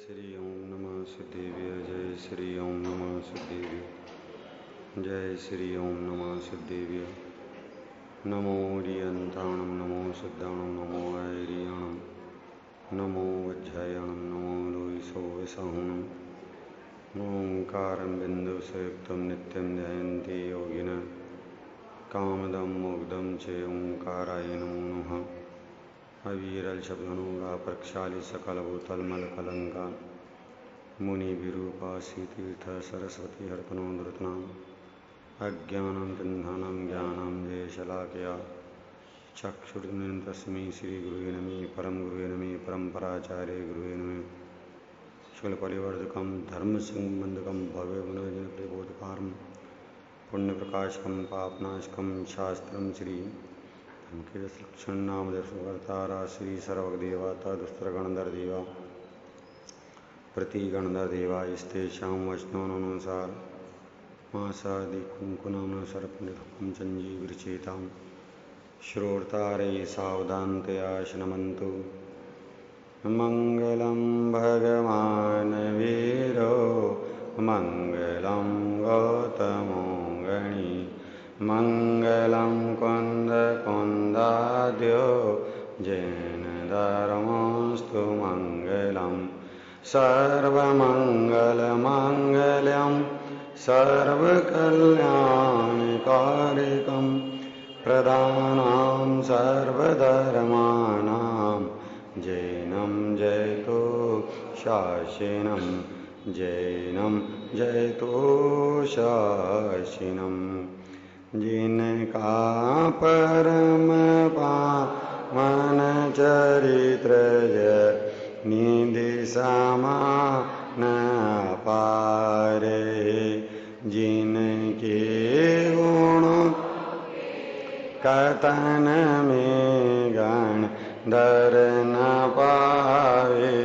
श्री ओम नमः सिद्धेभ्य। जय श्री ओम नमः सिद्धेभ्य। जय श्री ओम नमः सिद्धेभ्य। नमो रियन्ताणं नमो सिद्धाणं नमो ऐरियाणं नमो वज्रायणं नमो लोहिसो विसहुणं ओंकारं बिन्दुसयुक्तं नित्यं ध्यायन्ति योगिनः कामदं मोक्षदं च ओंकाराय नमो नमः। अवीरल शब्दनुगा प्रक्षाली सकल भूतल मल कलंका मुनि विरूपासी तीर्थ सरस्वती हर्तनो धृतनाम अज्ञानं तिन्धानं ज्ञानं जय शलाकया चक्षुर्न तस्मै श्री गुरुवे नमः। परम गुरुवे नमः। परम्पराचार्य गुरुवे नमः। शुक्लपरिवर्तकं धर्मसंबंधकं भव्य विनोदप्रबोधकारं पुण्यप्रकाशकं पापनाशकं शास्त्रं श्री लक्षण नाम दर्शकर्तारा श्री सर्वदेवता दुस्त्रगणधर देवा प्रतिगणधर देवा स्तेषां वचनानुसार मासादि कुंकुनाम सर्पनिधुकं संजीवृचेतां श्रोतारे सावधानतया शृण्वन्तु। मंगलं भगवान् वीरो मंगलं गौतमो गणी मंगलं कुन्दकुन्दाद्यो जैनधर्मोऽस्तु मंगलं सर्वमङ्गलमाङ्गल्यं सर्वकल्याणकारिकं प्रदानं सर्वधर्माणां जैनं जयतु शासिनं जैनं जयतु शासिनम्। जिनका परम पावन चरित्र निधि समान पारे जिनके गुण कथन में गण दर न पावे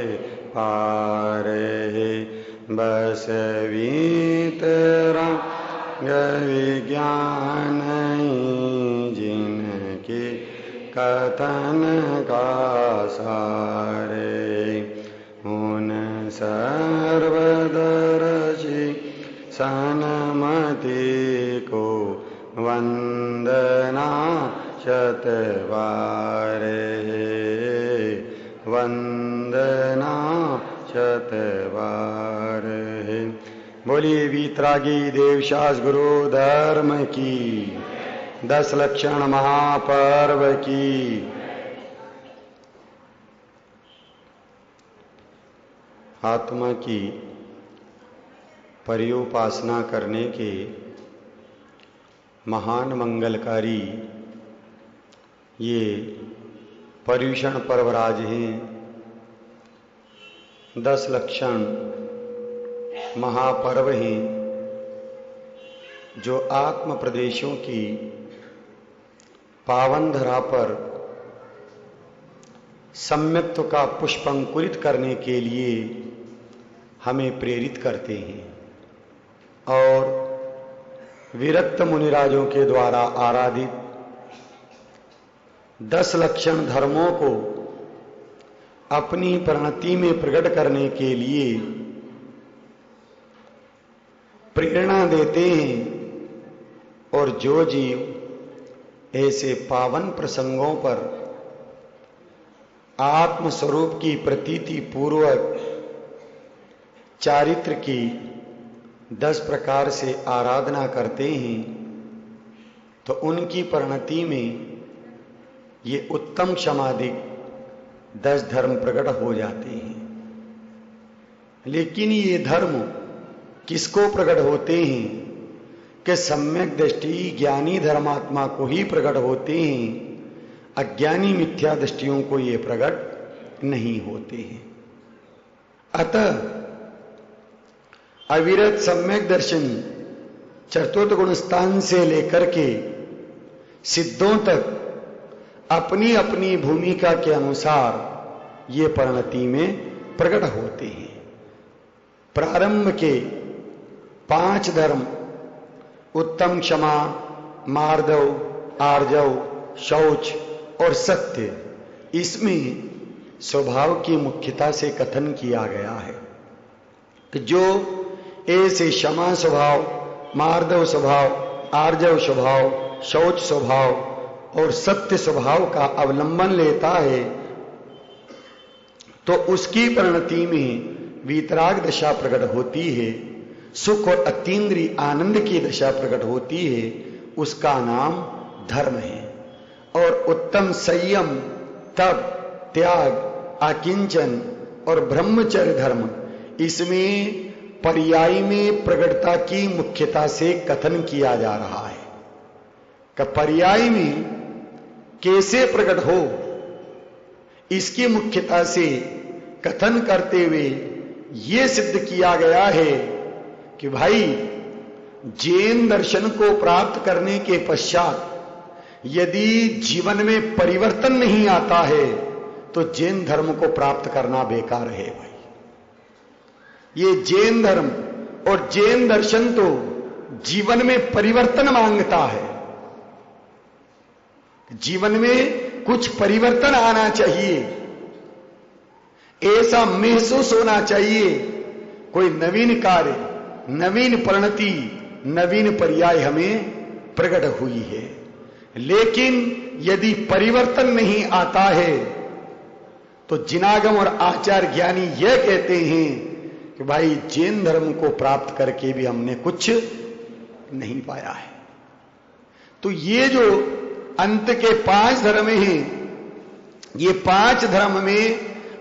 पारे बस वीतरा विज्ञान जिनके कथन का सारे उन सर्वदर्शी सन्मति को वंदना शतवारे वंदना शतवारे। बोलिए वीतरागी देवशास गुरु धर्म की 10 लक्षण महापर्व की। आत्मा की पर्युपासना करने के महान मंगलकारी ये पर्युषण पर्वराज हैं। 10 लक्षण महापर्व हैं जो आत्म प्रदेशों की पावन धरा पर सम्यक्त्व का पुष्पंकुरित करने के लिए हमें प्रेरित करते हैं और विरक्त मुनिराजों के द्वारा आराधित 10 लक्षण धर्मों को अपनी प्रणति में प्रकट करने के लिए प्रेरणा देते हैं। और जो जीव ऐसे पावन प्रसंगों पर आत्म स्वरूप की प्रतीति पूर्वक चारित्र की 10 प्रकार से आराधना करते हैं तो उनकी परिणति में ये उत्तम क्षमादिक 10 धर्म प्रकट हो जाते हैं। लेकिन ये धर्म किसको प्रकट होते हैं कि सम्यक दृष्टि ज्ञानी धर्मात्मा को ही प्रकट होते हैं, अज्ञानी मिथ्या दृष्टियों को ये प्रकट नहीं होते हैं। अतः अविरत सम्यक दर्शन चतुर्थ गुण स्थान से लेकर के सिद्धों तक अपनी अपनी भूमिका के अनुसार ये परिणति में प्रकट होते हैं। प्रारंभ के 5 धर्म उत्तम क्षमा, मार्दव, आर्जव, शौच और सत्य, इसमें स्वभाव की मुख्यता से कथन किया गया है। जो ऐसे क्षमा स्वभाव, मार्दव स्वभाव, आर्जव स्वभाव, शौच स्वभाव और सत्य स्वभाव का अवलंबन लेता है तो उसकी परिणति में वीतराग दशा प्रकट होती है, सुख और अतीन्द्रिय आनंद की दशा प्रकट होती है। उसका नाम धर्म है। और उत्तम संयम, तप, त्याग, आकिंचन और ब्रह्मचर्य धर्म, इसमें पर्याय में प्रगटता की मुख्यता से कथन किया जा रहा है कि पर्याय में कैसे प्रकट हो, इसकी मुख्यता से कथन करते हुए यह सिद्ध किया गया है कि भाई जैन दर्शन को प्राप्त करने के पश्चात यदि जीवन में परिवर्तन नहीं आता है तो जैन धर्म को प्राप्त करना बेकार है। भाई ये जैन धर्म और जैन दर्शन तो जीवन में परिवर्तन मांगता है, जीवन में कुछ परिवर्तन आना चाहिए, ऐसा महसूस होना चाहिए, कोई नवीन कार्य, नवीन परिणति, नवीन पर्याय हमें प्रकट हुई है। लेकिन यदि परिवर्तन नहीं आता है तो जिनागम और आचार ज्ञानी यह कहते हैं कि भाई जैन धर्म को प्राप्त करके भी हमने कुछ नहीं पाया है। तो ये जो अंत के 5 धर्म हैं, ये 5 धर्म में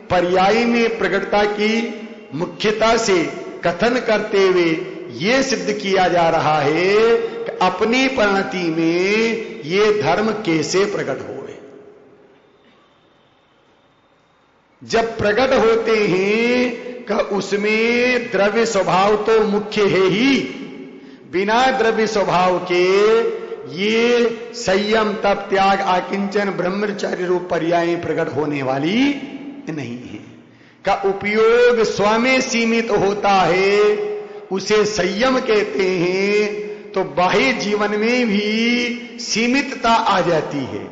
पर्याय में प्रकटता की मुख्यता से कथन करते हुए यह सिद्ध किया जा रहा है कि अपनी परिणति में ये धर्म कैसे प्रकट हुए। जब प्रकट होते हैं कि उसमें द्रव्य स्वभाव तो मुख्य है ही, बिना द्रव्य स्वभाव के ये संयम, तप, त्याग, आकिंचन, ब्रह्मचर्य रूप पर्याय प्रकट होने वाली नहीं है। का उपयोग स्व में सीमित होता है, उसे संयम कहते हैं। तो बाह्य जीवन में भी सीमितता आ जाती है,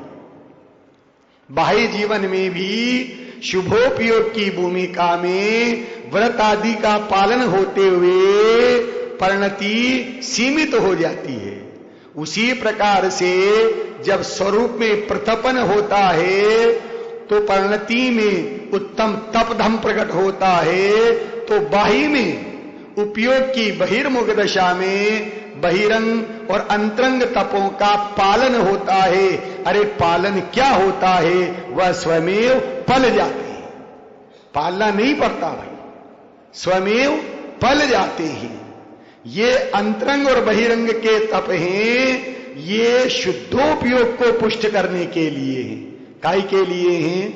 बाह्य जीवन में भी शुभोपयोग की भूमिका में व्रत आदि का पालन होते हुए परिणति सीमित हो जाती है। उसी प्रकार से जब स्वरूप में प्रतपन होता है तो परिणति में उत्तम तपधम प्रकट होता है, तो बाह्य में उपयोग की बहिर्मुख दशा में बहिरंग और अंतरंग तपों का पालन होता है। अरे पालन क्या होता है, वह स्वयमेव पल जाते हैं, पालना नहीं पड़ता भाई, स्वयमेव पल जाते हैं। ये अंतरंग और बहिरंग के तप हैं, ये शुद्धोपयोग को पुष्ट करने के लिए हैं। काय के लिए हैं?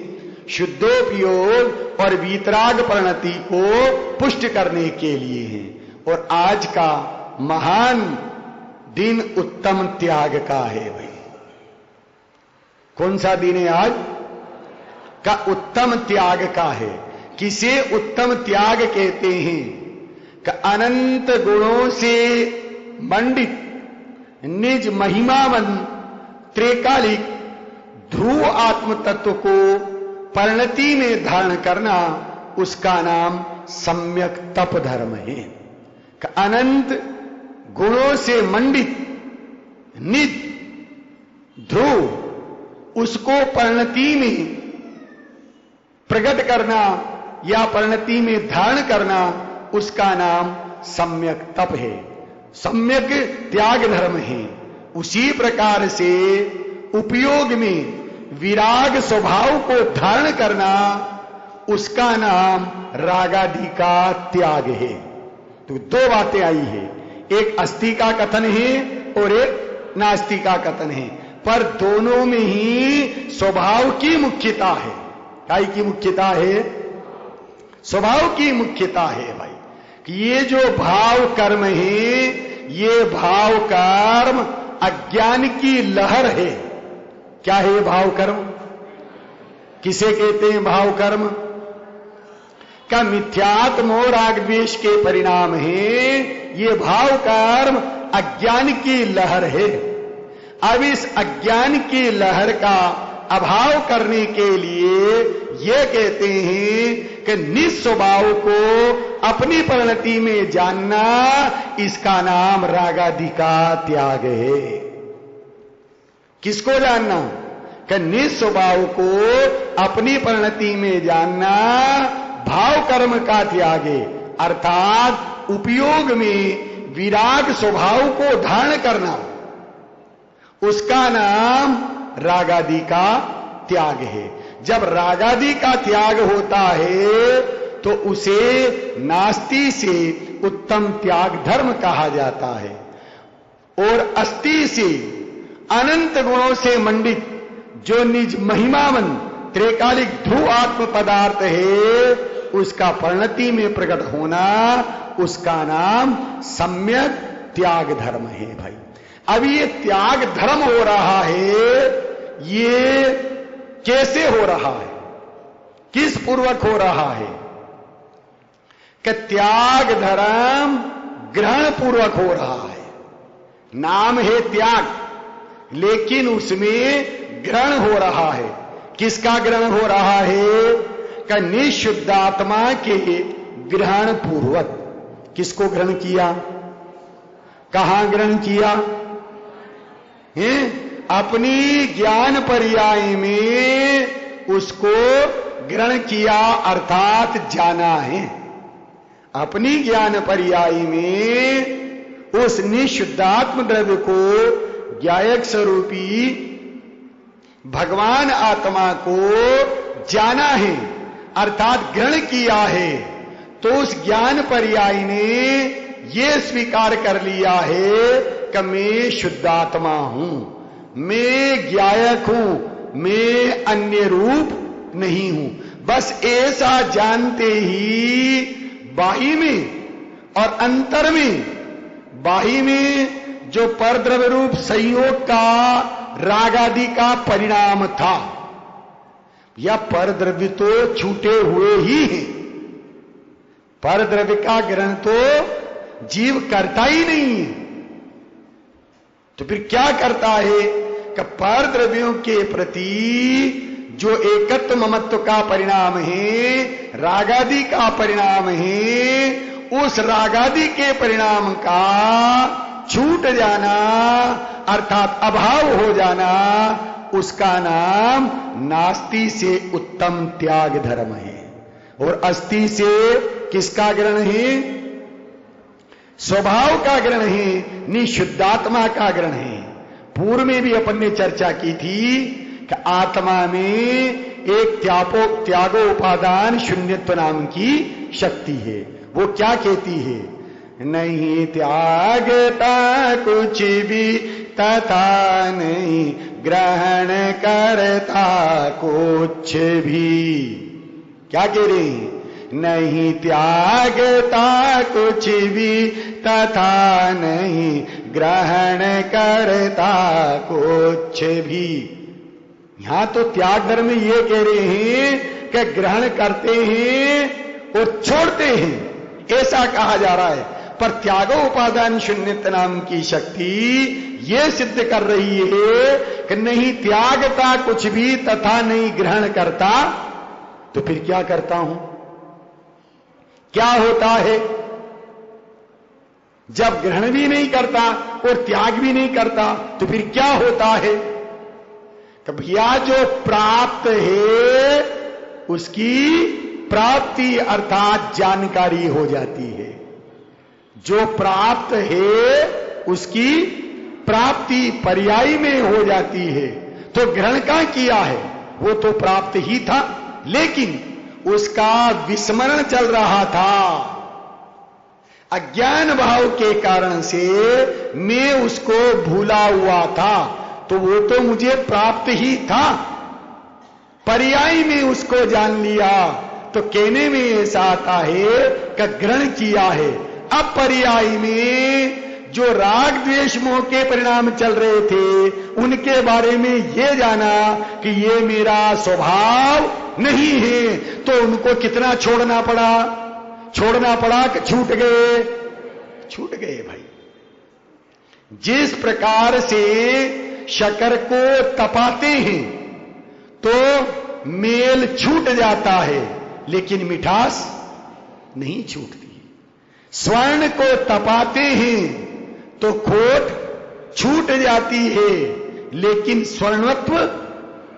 शुद्धोपयोग और वीतराग परिणति को पुष्ट करने के लिए हैं। और आज का महान दिन उत्तम त्याग का है भाई। कौन सा दिन है आज का? उत्तम त्याग का है। किसे उत्तम त्याग कहते हैं? का अनंत गुणों से मंडित निज महिमावन त्रिकालिक ध्रुव आत्म तत्व को परिणति में धारण करना, उसका नाम सम्यक तप धर्म है। का अनंत गुणों से मंडित निज ध्रुव, उसको परिणति में प्रकट करना या परिणति में धारण करना, उसका नाम सम्यक तप है, सम्यक त्याग धर्म है। उसी प्रकार से उपयोग में विराग स्वभाव को धारण करना, उसका नाम रागादि का त्याग है। तो 2 बातें आई है, एक अस्थि का कथन है और एक नास्ति का कथन है, पर दोनों में ही स्वभाव की मुख्यता है। काय की मुख्यता है? स्वभाव की मुख्यता है भाई। कि ये जो भाव कर्म है, ये भाव कर्म अज्ञान की लहर है। क्या है भाव कर्म? किसे कहते हैं भाव कर्म? का मिथ्यात्म और राग द्वेष के परिणाम है। ये भाव कर्म अज्ञान की लहर है। अब इस अज्ञान की लहर का अभाव करने के लिए ये कहते हैं कि निस्वभाव को अपनी परिणति में जानना, इसका नाम रागादि का त्याग है। किसको जानना? कि निस्वभाव को अपनी परिणति में जानना भाव कर्म का त्याग है, अर्थात उपयोग में विराग स्वभाव को धारण करना, उसका नाम रागादि का त्याग है। जब रागादि का त्याग होता है तो उसे नास्ति से उत्तम त्याग धर्म कहा जाता है। और अस्ति से अनंत गुणों से मंडित जो निज महिमावन त्रिकालिक ध्रुव आत्म पदार्थ है, उसका परिणति में प्रकट होना, उसका नाम सम्यक त्याग धर्म है। भाई अब ये त्याग धर्म हो रहा है, ये कैसे हो रहा है, किस पूर्वक हो रहा है? कि त्याग धर्म ग्रहण पूर्वक हो रहा है। नाम है त्याग, लेकिन उसमें ग्रहण हो रहा है। किसका ग्रहण हो रहा है? कि निशुद्धात्मा के ग्रहण पूर्वक। किसको ग्रहण किया? कहां ग्रहण किया है? अपनी ज्ञान पर्याय में उसको ग्रहण किया, अर्थात जाना है। अपनी ज्ञान पर्याय में उस निशुद्धात्म द्रव्य को ज्ञायक स्वरूपी भगवान आत्मा को जाना है, अर्थात ग्रहण किया है। तो उस ज्ञान पर्याय ने यह स्वीकार कर लिया है कि मैं शुद्धात्मा हूं, मैं ज्ञायक हूं, मैं अन्य रूप नहीं हूं। बस ऐसा जानते ही बाही में और अंतर में, बाही में जो परद्रव्य रूप संयोग का रागादि का परिणाम था, या परद्रव्य तो छूटे हुए ही हैं। परद्रव्य का ग्रहण तो जीव करता ही नहीं है, तो फिर क्या करता है कि परद्रव्यों के प्रति जो एकत्व ममत्व का परिणाम है, रागादि का परिणाम है, उस रागादि के परिणाम का छूट जाना, अर्थात अभाव हो जाना, उसका नाम नास्ति से उत्तम त्याग धर्म है। और अस्ति से किसका ग्रहण है? स्वभाव का ग्रहण है, निशुद्धात्मा का ग्रहण है। पूर्व में भी अपन ने चर्चा की थी कि आत्मा में एक त्यागोपादान शून्यत्व नाम की शक्ति है। वो क्या कहती है? नहीं त्यागता कुछ भी तथा नहीं ग्रहण करता कुछ भी। क्या कह रहे हैं? नहीं त्यागता कुछ भी तथा नहीं ग्रहण करता कुछ भी। यहां तो त्याग धर्म ये कह रहे हैं कि ग्रहण करते हैं और छोड़ते हैं, ऐसा कहा जा रहा है। पर त्यागो उपादान शून्यत नाम की शक्ति ये सिद्ध कर रही है कि नहीं त्यागता कुछ भी तथा नहीं ग्रहण करता, तो फिर क्या करता हूं? क्या होता है जब ग्रहण भी नहीं करता और त्याग भी नहीं करता? तो फिर क्या होता है? कि भैया जो प्राप्त है उसकी प्राप्ति अर्थात जानकारी हो जाती है। जो प्राप्त है उसकी प्राप्ति पर्याय में हो जाती है। तो ग्रहण क्या किया है? वो तो प्राप्त ही था, लेकिन उसका विस्मरण चल रहा था। अज्ञान भाव के कारण से मैं उसको भूला हुआ था, तो वो तो मुझे प्राप्त ही था। पर्याय में उसको जान लिया, तो कहने में ऐसा आता है कि ग्रहण किया है। अब पर्याय में जो राग द्वेष मोह के परिणाम चल रहे थे, उनके बारे में यह जाना कि ये मेरा स्वभाव नहीं है, तो उनको कितना छोड़ना पड़ा? छोड़ना पड़ा कि छूट गए? छूट गए भाई। जिस प्रकार से शक्कर को तपाते हैं तो मेल छूट जाता है, लेकिन मिठास नहीं छूटती। स्वर्ण को तपाते हैं तो खोट छूट जाती है, लेकिन स्वर्णत्व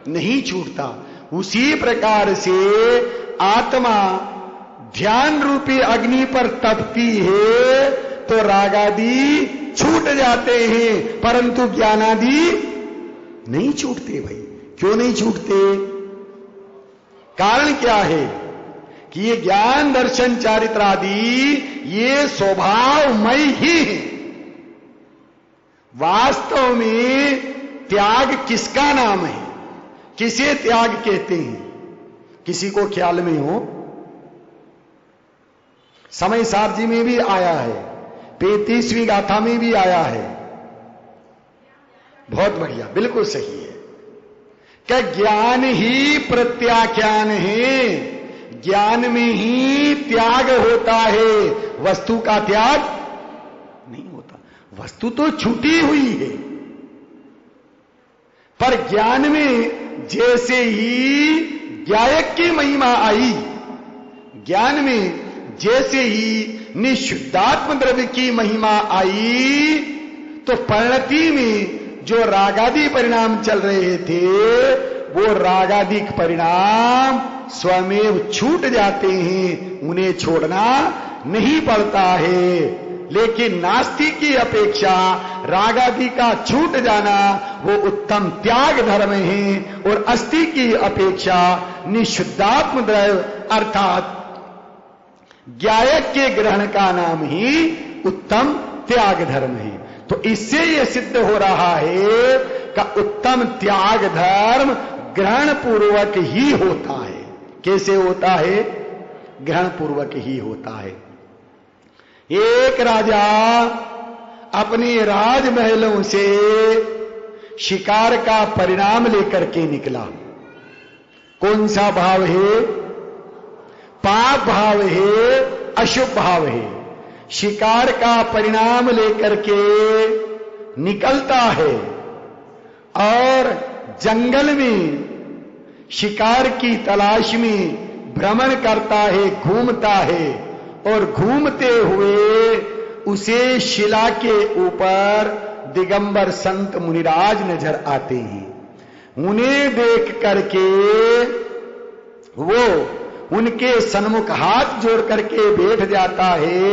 नहीं छूटता। उसी प्रकार से आत्मा ध्यान रूपी अग्नि पर तपती है तो रागादि छूट जाते हैं, परंतु ज्ञानादि नहीं छूटते। भाई क्यों नहीं छूटते? कारण क्या है कि ये ज्ञान दर्शन चारित्र आदि ये स्वभावमय ही है। वास्तव में त्याग किसका नाम है? किसे त्याग कहते हैं? किसी को ख्याल में हो? समय सार जी में भी आया है, 35वीं गाथा में भी आया है। बहुत बढ़िया, बिल्कुल सही है कि ज्ञान ही प्रत्याख्यान है, ज्ञान में ही त्याग होता है, वस्तु का त्याग नहीं होता। वस्तु तो छूटी हुई है, पर ज्ञान में जैसे ही ज्ञायक की महिमा आई, ज्ञान में जैसे ही निशुद्धात्म द्रव्य की महिमा आई, तो परिणति में जो रागादि परिणाम चल रहे थे वो रागादिक परिणाम स्वयं छूट जाते हैं, उन्हें छोड़ना नहीं पड़ता है। लेकिन नास्तिक की अपेक्षा रागादि का छूट जाना वो उत्तम त्याग धर्म है, और अस्थि की अपेक्षा निशुद्धात्म द्रव्य अर्थात ज्ञायक के ग्रहण का नाम ही उत्तम त्याग धर्म है। तो इससे यह सिद्ध हो रहा है कि उत्तम त्याग धर्म ग्रहण पूर्वक ही होता है। कैसे होता है? ग्रहण पूर्वक ही होता है। एक राजा अपने राजमहलों से शिकार का परिणाम लेकर के निकला। कौन सा भाव है? पाप भाव है, अशुभ भाव है। शिकार का परिणाम लेकर के निकलता है और जंगल में शिकार की तलाश में भ्रमण करता है, घूमता है, और घूमते हुए उसे शिला के ऊपर दिगंबर संत मुनिराज नजर आते हैं। उन्हें देख करके वो उनके सन्मुख हाथ जोड़ करके बैठ जाता है,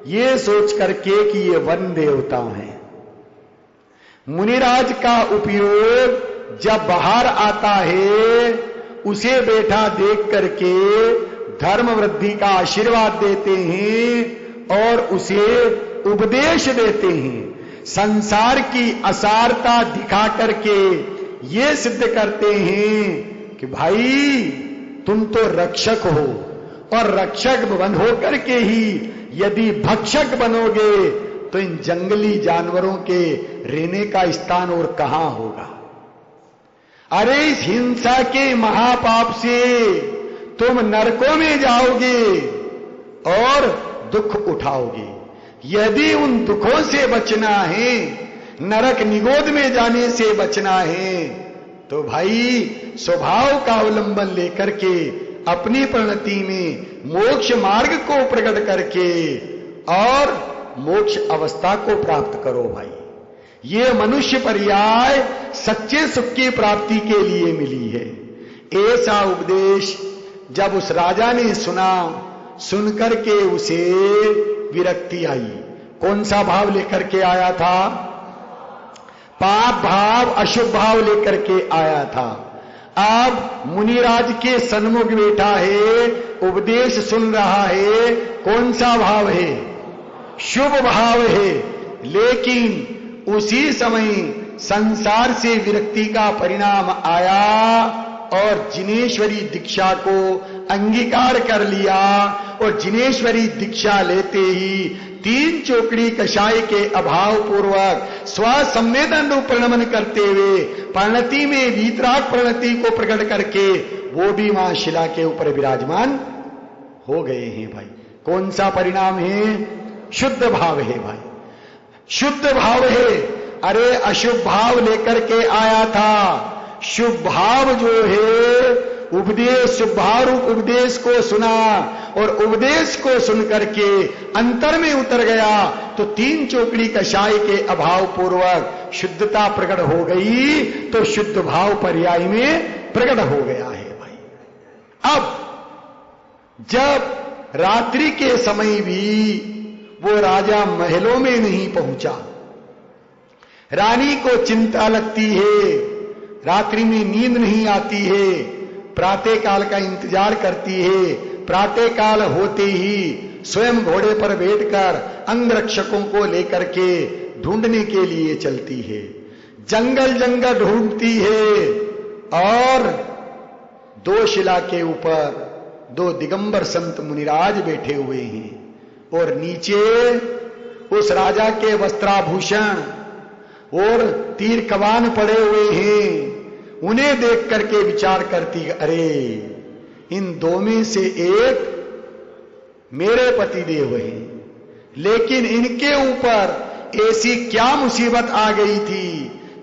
ये सोच करके कि ये वन देवता हैं। मुनिराज का उपयोग जब बाहर आता है, उसे बैठा देख करके धर्म वृद्धि का आशीर्वाद देते हैं और उसे उपदेश देते हैं। संसार की असारता दिखा करके ये सिद्ध करते हैं कि भाई तुम तो रक्षक हो, और रक्षक बन होकर के ही यदि भक्षक बनोगे तो इन जंगली जानवरों के रहने का स्थान और कहां होगा। अरे इस हिंसा के महापाप से तुम नरकों में जाओगे और दुख उठाओगे। यदि उन दुखों से बचना है, नरक निगोद में जाने से बचना है, तो भाई स्वभाव का अवलंबन लेकर के अपनी परिणति में मोक्ष मार्ग को प्रकट करके और मोक्ष अवस्था को प्राप्त करो। भाई ये मनुष्य पर्याय सच्चे सुख की प्राप्ति के लिए मिली है। ऐसा उपदेश जब उस राजा ने सुना, सुनकर के उसे विरक्ति आई। कौन सा भाव लेकर के आया था? पाप भाव, अशुभ भाव लेकर के आया था। अब मुनिराज के सन्मुख बैठा है, उपदेश सुन रहा है। कौन सा भाव है? शुभ भाव है। लेकिन उसी समय संसार से विरक्ति का परिणाम आया और जिनेश्वरी दीक्षा को अंगीकार कर लिया, और जिनेश्वरी दीक्षा लेते ही 3 चोकड़ी कषाय के अभाव पूर्वक स्वसंवेदन रूप प्रणमन करते हुए परिणति में वीतराग परिणति को प्रकट करके वो भी मां शिला के ऊपर विराजमान हो गए हैं। भाई कौन सा परिणाम है? शुद्ध भाव है। भाई शुद्ध भाव है। अरे अशुभ भाव लेकर के आया था। शुभ भाव जो है उपदेश, शुभारूप उपदेश को सुना और उपदेश को सुन करके अंतर में उतर गया तो 3 चोकड़ी कषाय के अभाव पूर्वक शुद्धता प्रकट हो गई, तो शुद्ध भाव पर्याय में प्रकट हो गया है भाई। अब जब रात्रि के समय भी वो राजा महलों में नहीं पहुंचा, रानी को चिंता लगती है, रात्रि में नींद नहीं आती है, प्रातः काल का इंतजार करती है। प्रातः काल होते ही स्वयं घोड़े पर बैठकर अंगरक्षकों को लेकर के ढूंढने के लिए चलती है, जंगल जंगल ढूंढती है और 2 शिला के ऊपर 2 दिगंबर संत मुनिराज बैठे हुए हैं और नीचे उस राजा के वस्त्राभूषण और तीर कमान पड़े हुए हैं। उन्हें देख करके विचार करती, अरे इन 2 में से एक मेरे पतिदेव हैं, लेकिन इनके ऊपर ऐसी क्या मुसीबत आ गई थी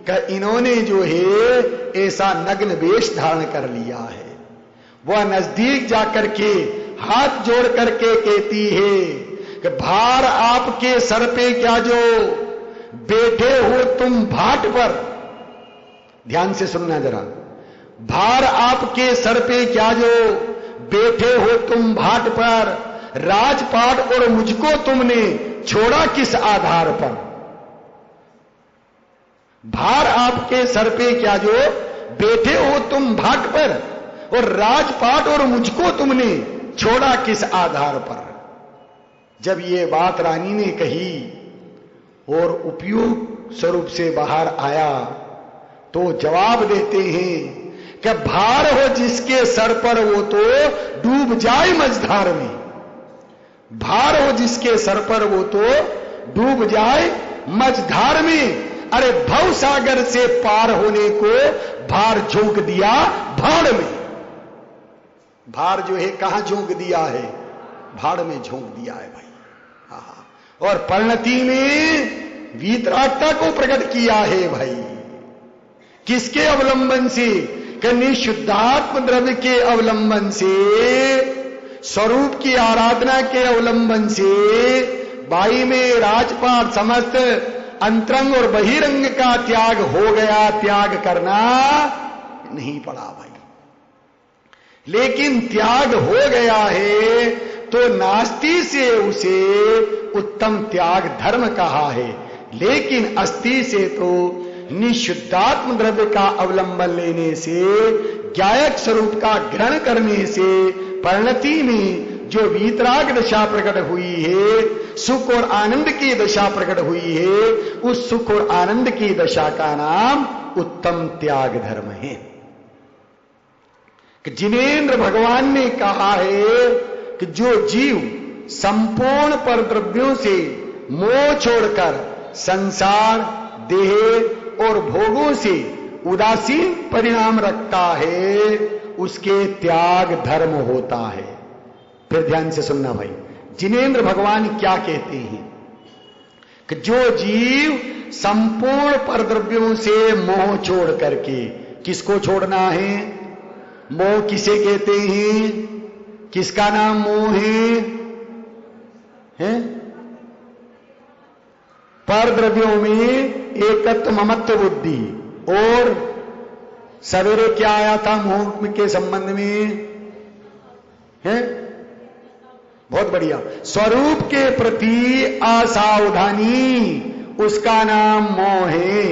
कि इन्होंने जो है ऐसा नग्न वेश धारण कर लिया है। वह नजदीक जाकर के हाथ जोड़ करके कहती है कि भार आपके सर पे क्या जो बैठे हो तुम भाट पर, ध्यान से सुनना जरा, भार आपके सर पे क्या जो बैठे हो तुम भाट पर, राजपाट और मुझको तुमने छोड़ा किस आधार पर। भार आपके सर पे क्या जो बैठे हो तुम भाट पर और राजपाट और मुझको तुमने छोड़ा किस आधार पर। जब ये बात रानी ने कही और उपयोग स्वरूप से बाहर आया तो जवाब देते हैं कि भार हो जिसके सर पर वो तो डूब जाए मझधार में, भार हो जिसके सर पर वो तो डूब जाए मझधार में। अरे भव सागर से पार होने को भार झोंक दिया भाड़ में। भार जो है कहां झोंक दिया है, भाड़ में झोंक दिया है भाई। और परिणति में वीतरागता को प्रकट किया है भाई। किसके अवलंबन से? कि शुद्धात्म द्रव्य के अवलंबन से, स्वरूप की आराधना के अवलंबन से बाई में राजपाट समस्त अंतरंग और बहिरंग का त्याग हो गया, त्याग करना नहीं पड़ा भाई। लेकिन त्याग हो गया है तो नास्ति से उसे उत्तम त्याग धर्म कहा है, लेकिन अस्थि से तो निशुद्धात्म द्रव्य का अवलंबन लेने से, ज्ञायक स्वरूप का ग्रहण करने से परिणति में जो वीतराग दशा प्रकट हुई है, सुख और आनंद की दशा प्रकट हुई है, उस सुख और आनंद की दशा का नाम उत्तम त्याग धर्म है। कि जिनेन्द्र भगवान ने कहा है कि जो जीव संपूर्ण पर द्रव्यों से मोह छोड़कर संसार, देह और भोगों से उदासीन परिणाम रखता है, उसके त्याग धर्म होता है। फिर ध्यान से सुनना भाई, जिनेन्द्र भगवान क्या कहते हैं कि जो जीव संपूर्ण पर द्रव्यों से मोह छोड़ करके, किसको छोड़ना है? मोह किसे कहते हैं? किसका नाम मोह है? पर द्रव्यों में एकत्व ममत्व बुद्धि। और सवेरे क्या आया था मोह के संबंध में है? बहुत बढ़िया, स्वरूप के प्रति असावधानी, उसका नाम मोह है।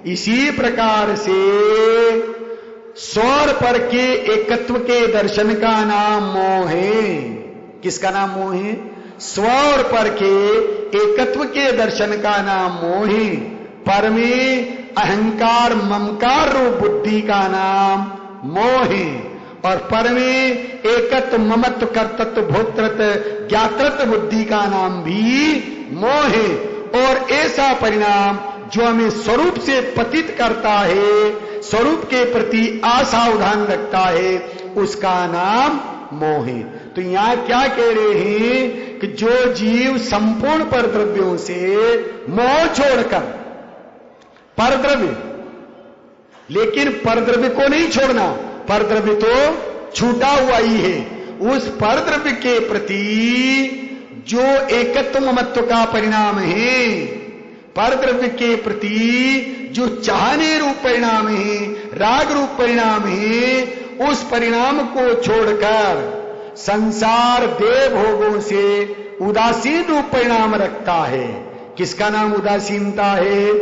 इसी प्रकार से स्वर पर के एकत्व के दर्शन का नाम मोह है। किसका नाम मोह है? स्वर पर के एकत्व के दर्शन का नाम मोह है। पर में अहंकार ममकार रूप बुद्धि का नाम मोह है। और पर में एकत्व ममत्व कर्तृत्व भोक्तृत्व ज्ञातृत्व बुद्धि का नाम भी मोह है। और ऐसा परिणाम जो हमें स्वरूप से पतित करता है, स्वरूप के प्रति असावधान रखता है, उसका नाम मोह है। तो यहां क्या कह रहे हैं कि जो जीव संपूर्ण पर द्रव्यों से मोह छोड़कर, पर द्रव्य, लेकिन पर द्रव्य को नहीं छोड़ना, पर द्रव्य तो छूटा हुआ ही है। उस परद्रव्य के प्रति जो एकत्व ममत्व का परिणाम है, परद्रव्य के प्रति जो चाहने रूप परिणाम है, राग रूप परिणाम है, उस परिणाम को छोड़कर संसार देह भोगों से उदासीन रूप परिणाम रखता है। किसका नाम उदासीनता है?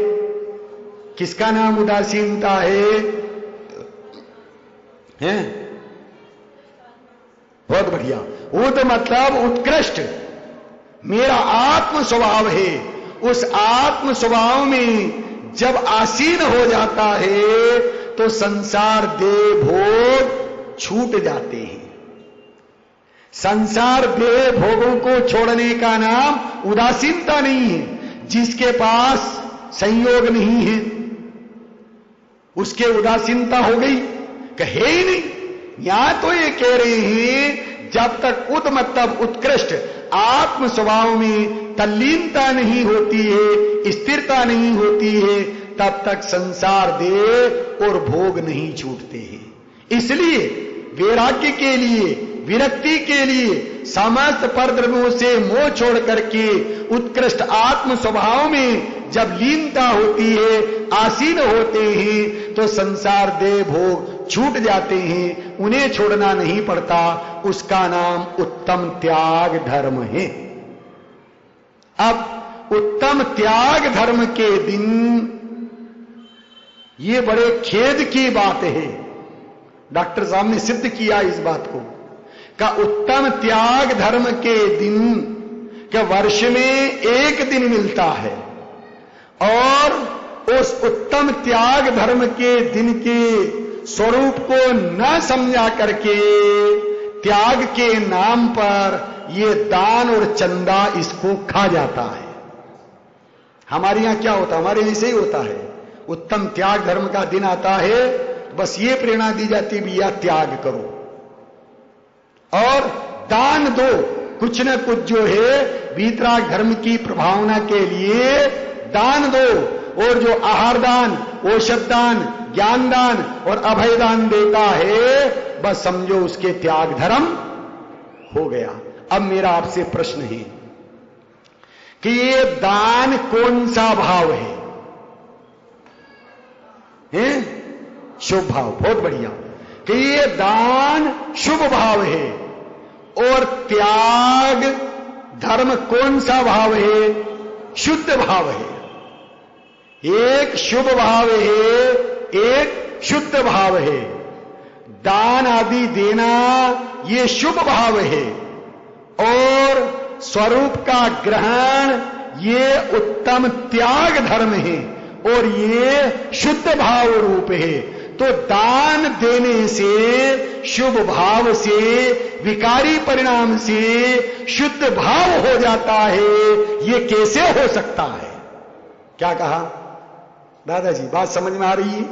किसका नाम उदासीनता है? बहुत बढ़िया। उद मतलब उत्कृष्ट, मेरा आत्म स्वभाव है। उस आत्म स्वभाव में जब आसीन हो जाता है तो संसार देह भोग छूट जाते हैं। संसार देह भोगों को छोड़ने का नाम उदासीनता नहीं है। जिसके पास संयोग नहीं है उसके उदासीनता हो गई, कहे ही नहीं। यहां तो ये कह रहे हैं जब तक उद मतलब उत्कृष्ट आत्म स्वभाव में तल्लीनता नहीं होती है, स्थिरता नहीं होती है, तब तक संसार देह और भोग नहीं छूटते हैं। इसलिए वैराग्य के लिए, विरक्ति के लिए समस्त परद्रव्यों से मोह छोड़ करके उत्कृष्ट आत्म स्वभाव में जब लीनता होती है, आसीन होते हैं, तो संसार देह भोग छूट जाते हैं, उन्हें छोड़ना नहीं पड़ता। उसका नाम उत्तम त्याग धर्म है। अब उत्तम त्याग धर्म के दिन ये बड़े खेद की बात है, डॉक्टर साहब ने सिद्ध किया इस बात को, का उत्तम त्याग धर्म के दिन का वर्ष में एक दिन मिलता है, और उस उत्तम त्याग धर्म के दिन के स्वरूप को न समझा करके त्याग के नाम पर ये दान और चंदा इसको खा जाता है। हमारे यहां क्या होता है? हमारे यहां से ही होता है। उत्तम त्याग धर्म का दिन आता है, बस ये प्रेरणा दी जाती भैया त्याग करो और दान दो, कुछ न कुछ जो है वीतराग धर्म की प्रभावना के लिए दान दो। और जो आहार दान, औषध दान, ज्ञान दान और अभय दान देता है, बस समझो उसके त्याग धर्म हो गया। अब मेरा आपसे प्रश्न है कि ये दान कौन सा भाव है? शुभ भाव। बहुत बढ़िया। कि ये दान शुभ भाव है, और त्याग धर्म कौन सा भाव है? शुद्ध भाव है। एक शुभ भाव है, एक शुद्ध भाव है। दान आदि देना ये शुभ भाव है, और स्वरूप का ग्रहण ये उत्तम त्याग धर्म है, और ये शुद्ध भाव रूप है। तो दान देने से, शुभ भाव से, विकारी परिणाम से शुद्ध भाव हो जाता है। ये कैसे हो सकता है? क्या कहा दादाजी? बात समझ में आ रही है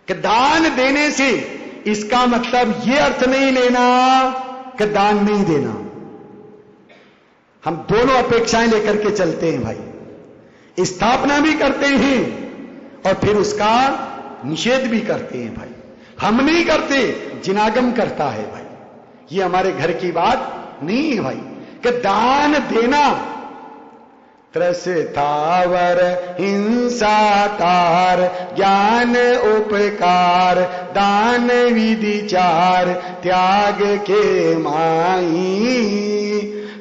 कि दान देने से इसका मतलब ये अर्थ नहीं लेना कि दान नहीं देना। हम दोनों अपेक्षाएं लेकर के चलते हैं भाई। स्थापना भी करते हैं और फिर उसका निषेध भी करते हैं भाई। हम नहीं करते, जिनागम करता है भाई। ये हमारे घर की बात नहीं है भाई कि दान देना त्रस्तावर हिंसा तार ज्ञान उपकार दान विधिचार त्याग के माई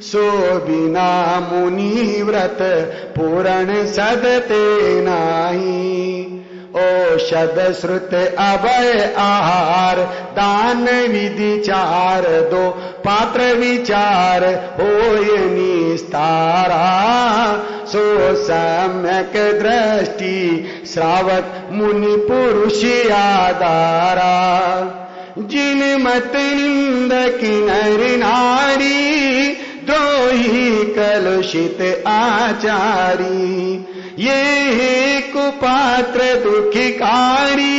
सो बिना मुनि व्रत पूर्ण सदते नाही औषध श्रुत अभय आहार दान विधिचार दो पात्र विचार होय निस्तारा सो सम्यक दृष्टि श्रावक मुनि पुरुष आधारा जिन मत निंदक नर नारी द्रोही कलुषित आचारी ये कुपात्र दुखिकारी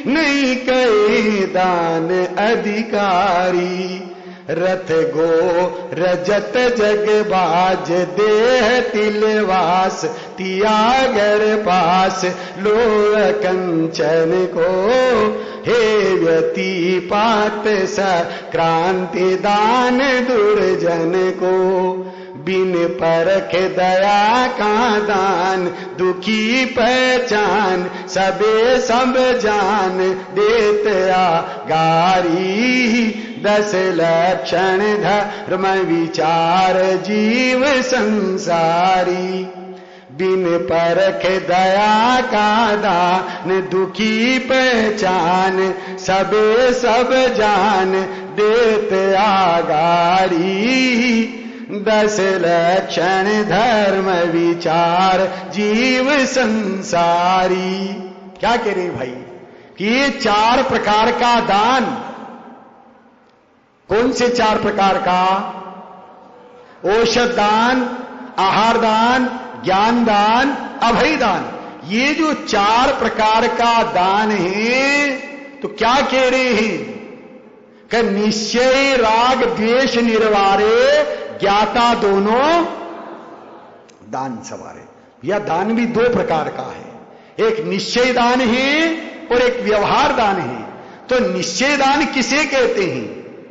नहीं कहे दान अधिकारी रथ गो रजत जग बाज देह तिलवास तियागर पास लोह कंचन को हे व्यति पात क्रांति दान दुर्जन को बिन परख दया का दान दुखी पहचान सबे सब जान देत गारी 10 लक्षण धर्म विचार जीव संसारी बिन परख दया का दान दुखी पहचान सबे सब जान देत आगारी 10 लक्षण धर्म विचार जीव संसारी। क्या कह रहे भाई कि ये 4 प्रकार का दान, कौन से 4 प्रकार का? औषध दान, आहार दान, ज्ञान दान, अभय दान। ये जो 4 प्रकार का दान है तो क्या कह रहे हैं कि निश्चय राग द्वेष निर्वारे ज्ञाता दोनों दान सवारे। यह दान भी 2 प्रकार का है, एक निश्चय दान है और एक व्यवहार दान है। तो निश्चय दान किसे कहते हैं?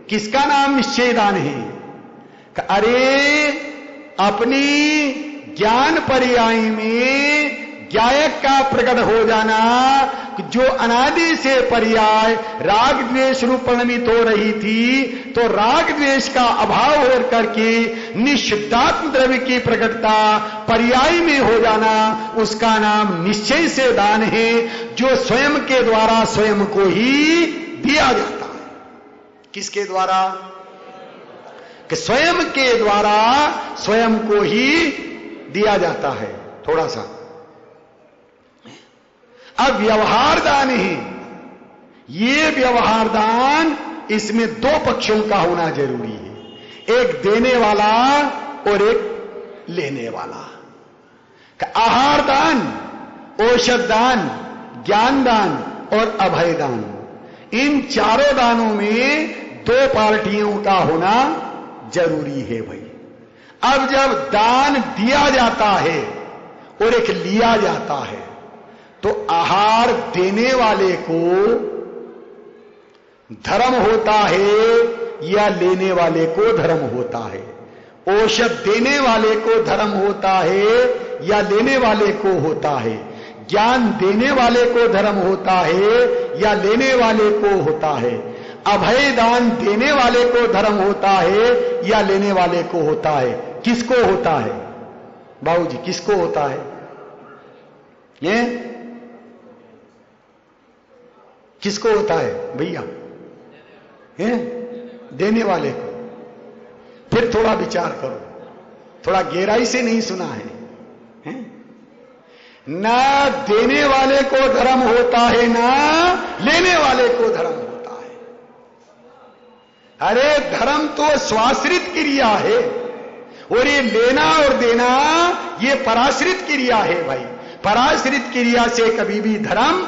किसका नाम निश्चय दान है? अरे अपनी ज्ञान पर्याय में ज्ञायक का प्रकट हो जाना, जो अनादि से पर्याय राग द्वेष रूप परिणमित हो रही थी, तो राग द्वेष का अभाव हो करके निश्चितात्म द्रव्य की प्रकटता पर्याय में हो जाना, उसका नाम निश्चय से दान है, जो स्वयं के द्वारा स्वयं को ही दिया जाता है। किसके द्वारा? कि स्वयं के द्वारा स्वयं को ही दिया जाता है। थोड़ा सा अब व्यवहार दान है। ये व्यवहार दान, इसमें 2 पक्षों का होना जरूरी है, एक देने वाला और एक लेने वाला। आहार दान, औषध दान, ज्ञान दान और अभय दान, इन 4 दानों में 2 पार्टियों का होना जरूरी है भाई। अब जब दान दिया जाता है और एक लिया जाता है, तो आहार देने वाले को धर्म होता है या लेने वाले को धर्म होता है? औषध देने वाले को धर्म होता है या लेने वाले को होता है? ज्ञान देने वाले को धर्म होता है या लेने वाले को होता है? अभय दान देने वाले को धर्म होता है या लेने वाले को होता है? किसको होता है बाबूजी, किसको होता है? ये किसको होता है भैया? देने वाले को। फिर थोड़ा विचार करो, थोड़ा गहराई से नहीं सुना है? ना देने वाले को धर्म होता है, ना लेने वाले को धर्म होता है। अरे धर्म तो स्वाश्रित क्रिया है, और ये लेना और देना ये पराश्रित क्रिया है भाई। पराश्रित क्रिया से कभी भी धर्म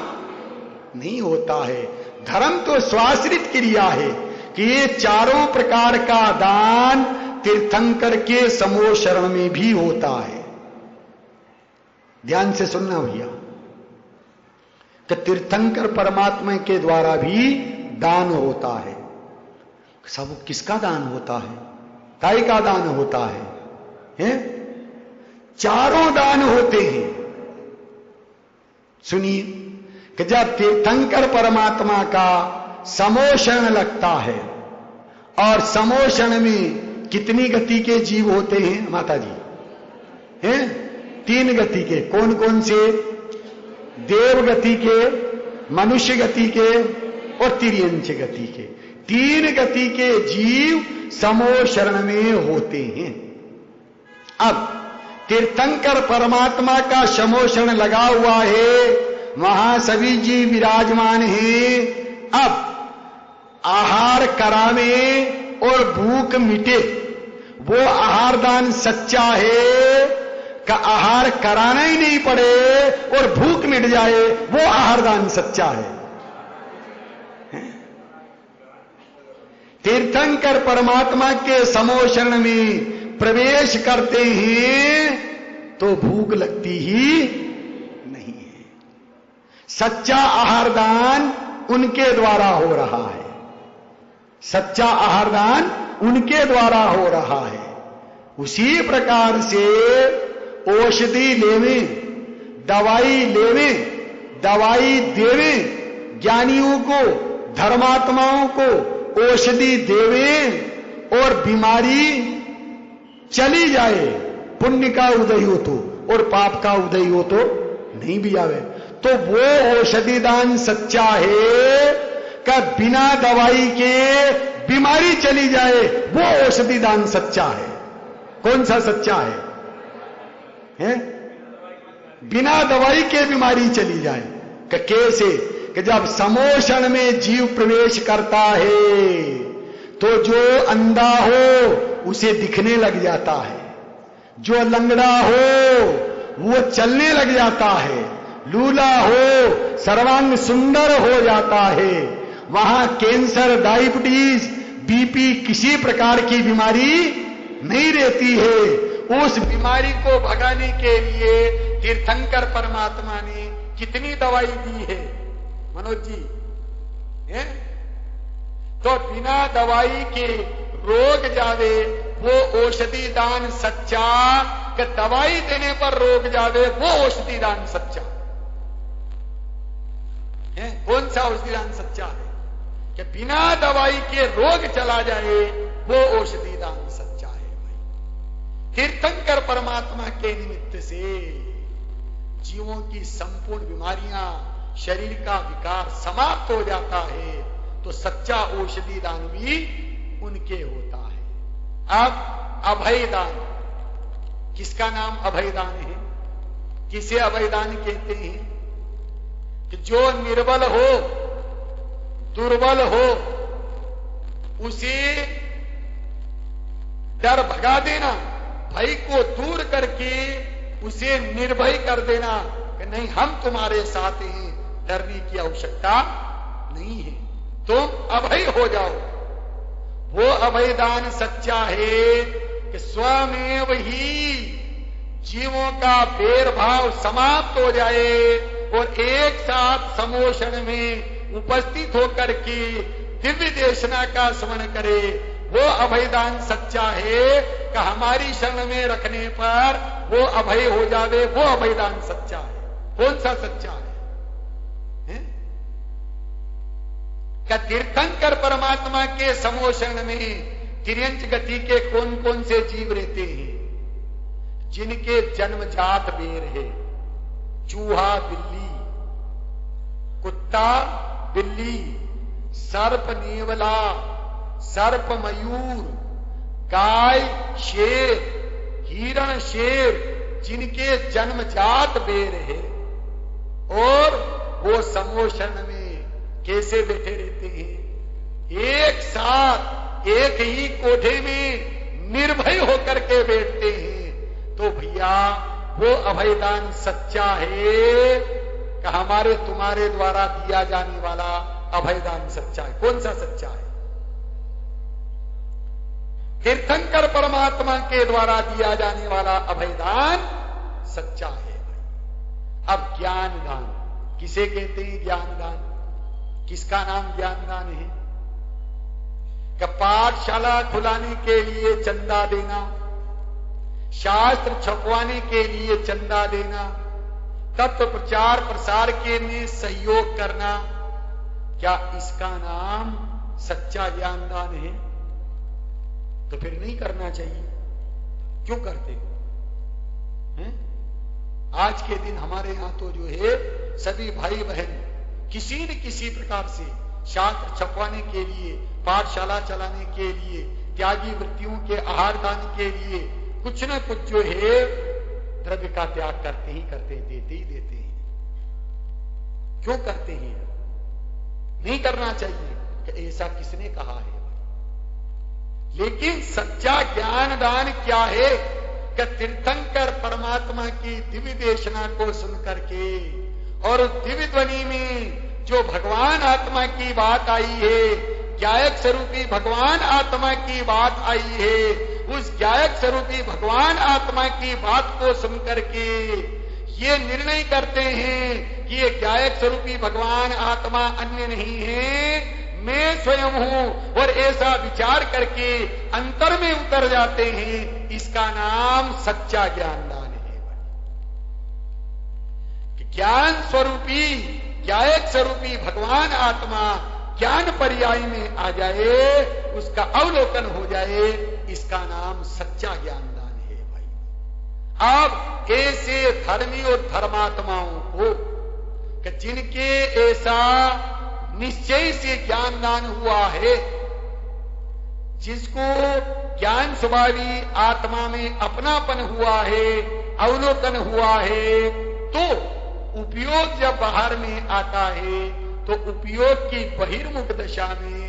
नहीं होता है। धर्म तो स्वाश्रित क्रिया है कि ये 4 प्रकार का दान तीर्थंकर के समूह शरण में भी होता है। ध्यान से सुनना भैया कि तीर्थंकर परमात्मा के द्वारा भी दान होता है। सब किसका दान होता है? काय का दान होता है? 4 दान होते हैं। सुनिए कि जब तीर्थंकर परमात्मा का समोषण लगता है, और समोषण में कितनी गति के जीव होते हैं माता जी? 3 गति के। कौन कौन से? देव गति के, मनुष्य गति के और तिर्यंच गति के। 3 गति के जीव समोषण में होते हैं। अब तीर्थंकर परमात्मा का समोषण लगा हुआ है, महासवि जी विराजमान हैं। अब आहार करावे और भूख मिटे, वो आहार दान सच्चा है का आहार कराना ही नहीं पड़े और भूख मिट जाए, वो आहार दान सच्चा है। तीर्थंकर परमात्मा के समोषण में प्रवेश करते हैं तो भूख लगती ही नहीं है। सच्चा आहार दान उनके द्वारा हो रहा है, सच्चा आहार दान उनके द्वारा हो रहा है। उसी प्रकार से औषधि लेवे, दवाई लेवे, दवाई देवे, ज्ञानियों को, धर्मात्माओं को औषधि देवे और बीमारी चली जाए, पुण्य का उदय हो तो और पाप का उदय हो तो नहीं भी आवे, तो वो औषधि दान सच्चा है। का बिना दवाई के बीमारी चली जाए वो औषधि दान सच्चा है। कौन सा सच्चा है? बिना दवाई के बीमारी चली जाए। कैसे? कि जब समोषण में जीव प्रवेश करता है तो जो अंधा हो उसे दिखने लग जाता है, जो लंगड़ा हो वो चलने लग जाता है, लूला हो सर्वांग सुंदर हो जाता है। वहां कैंसर, डायबिटीज, बीपी किसी प्रकार की बीमारी नहीं रहती है। उस बीमारी को भगाने के लिए तीर्थंकर परमात्मा ने कितनी दवाई दी है मनोज जी, है? तो बिना दवाई के रोग जावे वो औषधि दान सच्चा, कि दवाई देने पर रोग जावे वो औषधि दान सच्चा है। कौन सा औषधि दान सच्चा है? कि बिना दवाई के रोग चला जाए वो औषधि दान सच्चा है। भाई तीर्थंकर परमात्मा के निमित्त से जीवों की संपूर्ण बीमारियां, शरीर का विकार समाप्त हो जाता है, तो सच्चा औषधि दान भी उनके होता है। अब अभय दान, किसका नाम अभय दान है? किसे अभय दान कहते हैं? कि जो निर्बल हो, दुर्बल हो, उसे डर भगा देना, भय को दूर करके उसे निर्भय कर देना कि नहीं हम तुम्हारे साथ हैं, डरने की आवश्यकता नहीं है, तुम अभय हो जाओ। वो अभय दान सच्चा है कि स्वमेव ही जीवों का भेदभाव समाप्त हो जाए और एक साथ समोषण में उपस्थित होकर के दिव्य देशना का स्मरण करे। वो अभयदान सच्चा है कि हमारी शरण में रखने पर वो अभय हो जावे, वो अभयदान सच्चा है। कौन सा सच्चा है? क्या तीर्थंकर परमात्मा के समोषण में तिर्यंच गति के कौन कौन से जीव रहते हैं? जिनके जन्मजात बेर है, चूहा बिल्ली, कुत्ता बिल्ली, सर्प नेवला, सर्प मयूर, गाय शेर, हिरण शेर, जिनके जन्मजात बेर है और वो समोषण में कैसे बैठे रहते हैं? एक साथ एक ही कोठे में निर्भय होकर के बैठते हैं। तो भैया वो अभयदान सच्चा है कि हमारे तुम्हारे द्वारा दिया जाने वाला अभयदान सच्चा है। कौन सा सच्चा है? तीर्थंकर परमात्मा के द्वारा दिया जाने वाला अभयदान सच्चा है। अब ज्ञान दान किसे कहते हैं? ज्ञान दान, किसका नाम ज्ञान दान है? कि पाठशाला खुलाने के लिए चंदा देना, शास्त्र छपवाने के लिए चंदा देना, तत्व प्रचार प्रसार के लिए सहयोग करना, क्या इसका नाम सच्चा ज्ञान दान है? तो फिर नहीं करना चाहिए। क्यों करते हैं? आज के दिन हमारे यहां तो जो है सभी भाई बहन किसी न किसी प्रकार से शास्त्र छपवाने के लिए, पाठशाला चलाने के लिए, त्यागी वृत्तियों के आहार दान के लिए कुछ न कुछ जो है द्रव्य का त्याग करते ही करते, देते ही देते हैं। क्यों करते हैं? नहीं करना चाहिए कि ऐसा किसने कहा है। लेकिन सच्चा ज्ञान दान क्या है? कि तीर्थंकर परमात्मा की दिव्य देशना को सुन करके और दिव्य ध्वनि में जो भगवान आत्मा की बात आई है, ज्ञायक स्वरूपी भगवान आत्मा की बात आई है, उस ज्ञायक स्वरूपी भगवान आत्मा की बात को सुनकर के ये निर्णय करते हैं कि ये ज्ञायक स्वरूपी भगवान आत्मा अन्य नहीं है, मैं स्वयं हूं, और ऐसा विचार करके अंतर में उतर जाते हैं। इसका नाम सच्चा ज्ञानदान है। कि ज्ञान स्वरूपी ज्ञायक स्वरूपी भगवान आत्मा ज्ञान पर्याय में आ जाए, उसका अवलोकन हो जाए, इसका नाम सच्चा ज्ञानदान है भाई। अब ऐसे धर्मी और धर्मात्माओं को कि जिनके ऐसा निश्चय से ज्ञानदान हुआ है, जिसको ज्ञान स्वभावी आत्मा में अपनापन हुआ है, अवलोकन हुआ है, तो उपयोग जब बाहर में आता है तो उपयोग की बहिर्मुख दशा में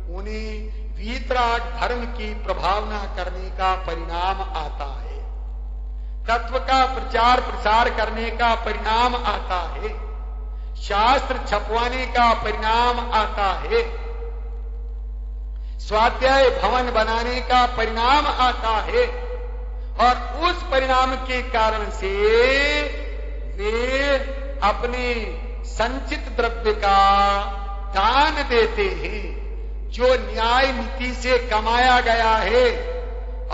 उन्हें वीतराग धर्म की प्रभावना करने का परिणाम आता है, तत्व का प्रचार प्रसार करने का परिणाम आता है, शास्त्र छपवाने का परिणाम आता है, स्वाध्याय भवन बनाने का परिणाम आता है, और उस परिणाम के कारण से वे अपने संचित द्रव्य का दान देते हैं, जो न्याय नीति से कमाया गया है,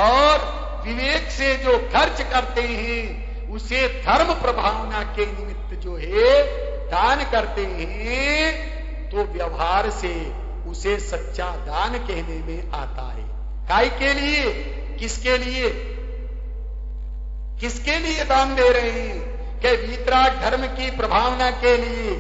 और विवेक से जो खर्च करते हैं उसे धर्म प्रभावना के निमित्त जो है दान करते हैं, तो व्यवहार से उसे सच्चा दान कहने में आता है। काय के लिए, किसके लिए, किसके लिए दान दे रहे हैं? कि वीतराग धर्म की प्रभावना के लिए।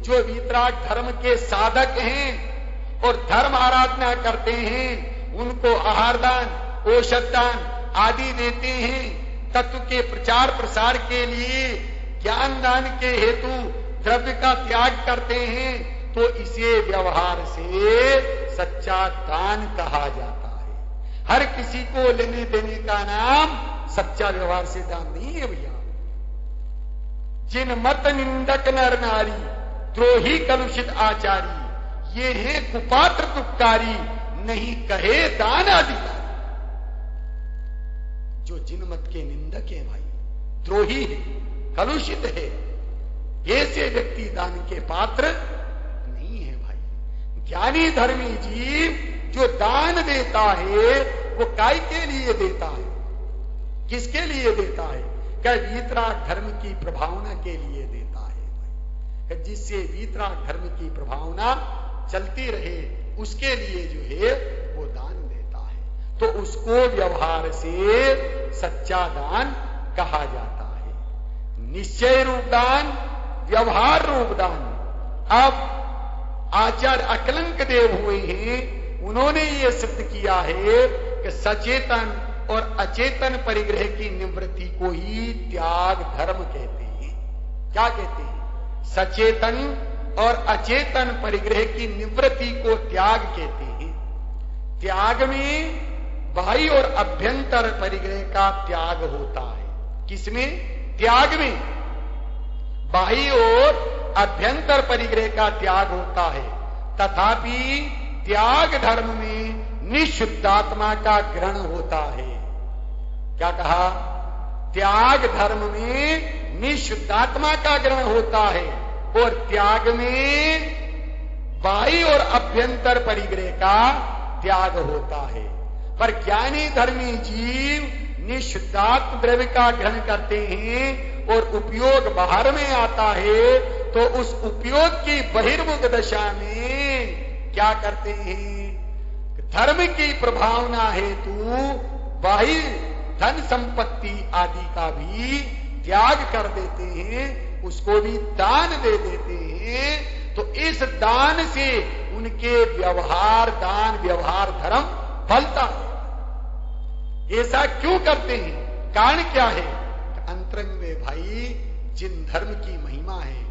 जो वीतराग धर्म के साधक हैं और धर्म आराधना करते हैं, उनको आहार दान, औषध दान आदि देते हैं। तत्व के प्रचार प्रसार के लिए ज्ञान दान के हेतु द्रव्य का त्याग करते हैं, तो इसे व्यवहार से सच्चा दान कहा जाता है। हर किसी को लेने देने का नाम सच्चा व्यवहार से दान नहीं है भैया। जिन मत निंदक नर नारी, द्रोही कलुषित आचारी, ये है कुपात्र दुखकारी, नहीं कहे दान अधिकारी। जो जिन मत के निंदक है भाई, द्रोही है, कलुषित है, ऐसे व्यक्ति दान के पात्र नहीं है भाई। ज्ञानी धर्मी जीव जो दान देता है वो काय के लिए देता है, किसके लिए देता है? क्या वीतराग धर्म की प्रभावना के लिए देता है, जिससे वीतराग धर्म की प्रभावना चलती रहे, उसके लिए जो है वो दान देता है। तो उसको व्यवहार से सच्चा दान कहा जाता है। निश्चय रूप दान, व्यवहार रूप दान। अब आचार्य अकलंक देव हुए हैं, उन्होंने ये सिद्ध किया है कि सचेतन और अचेतन परिग्रह की निवृत्ति को ही त्याग धर्म कहते हैं। क्या कहते हैं? सचेतन और अचेतन परिग्रह की निवृत्ति को त्याग कहते हैं। त्याग में बाह्य और अभ्यंतर परिग्रह का त्याग होता है। किसमें? त्याग में बाह्य और अभ्यंतर परिग्रह का त्याग होता है। तथापि त्याग धर्म में निशुद्धात्मा का ग्रहण होता है। क्या कहा? त्याग धर्म में निशुद्धात्मा का ग्रहण होता है, और त्याग में बाह्य और अभ्यंतर परिग्रह का त्याग होता है। पर ज्ञानी धर्मी जीव निशुद्धात्म द्रव्य का ग्रहण करते हैं और उपयोग बाहर में आता है, तो उस उपयोग की बहिर्मुख दशा में क्या करते हैं? धर्म की प्रभावना हेतु बाह्य धन संपत्ति आदि का भी त्याग कर देते हैं, उसको भी दान दे देते हैं। तो इस दान से उनके व्यवहार दान व्यवहार धर्म फलता है। ऐसा क्यों करते हैं? कारण क्या है? अंतरंग में भाई जिन धर्म की महिमा है,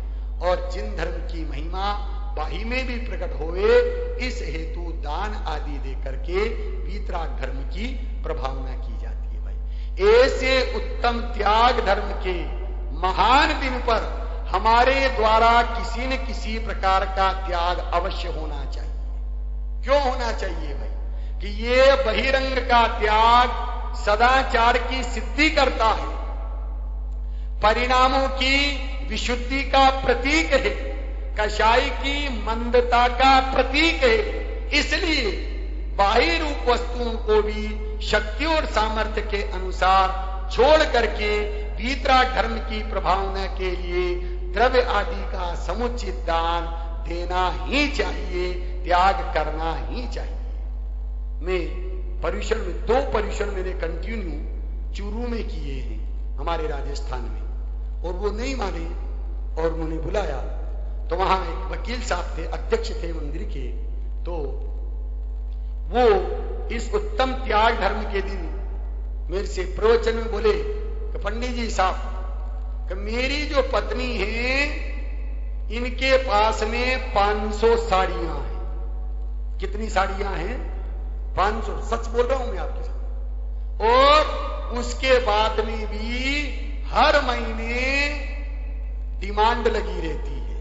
और जिन धर्म की महिमा बाही में भी प्रकट होए, इस हेतु दान आदि दे करके वीतराग धर्म की प्रभावना की जाती है भाई। ऐसे उत्तम त्याग धर्म के महान दिन पर हमारे द्वारा किसी न किसी प्रकार का त्याग अवश्य होना चाहिए। क्यों होना चाहिए भाई? कि ये बहिरंग का त्याग सदाचार की सिद्धि करता है, परिणामों की विशुद्धि का प्रतीक है, कषाय की मंदता का प्रतीक है। इसलिए बाह्य रूप वस्तुओं को भी शक्ति और सामर्थ्य के अनुसार छोड़ करके वीतराग धर्म की प्रभावना के लिए द्रव्य आदि का समुचित दान देना ही चाहिए, त्याग करना ही चाहिए। मैं पर्यूषण में 2 पर्यूषण मैंने कंटिन्यू चूरू में किए हैं हमारे राजस्थान में, और वो नहीं माने और उन्होंने बुलाया। तो वहां एक वकील साहब थे, अध्यक्ष थे मंदिर के, तो वो इस उत्तम त्याग धर्म के दिन मेरे से प्रवचन में बोले कि पंडित जी साहब, कि मेरी जो पत्नी है इनके पास में 500 साड़ियां हैं। कितनी साड़ियां हैं? 500। सच बोल रहा हूं मैं आपके साथ। और उसके बाद में भी हर महीने डिमांड लगी रहती है।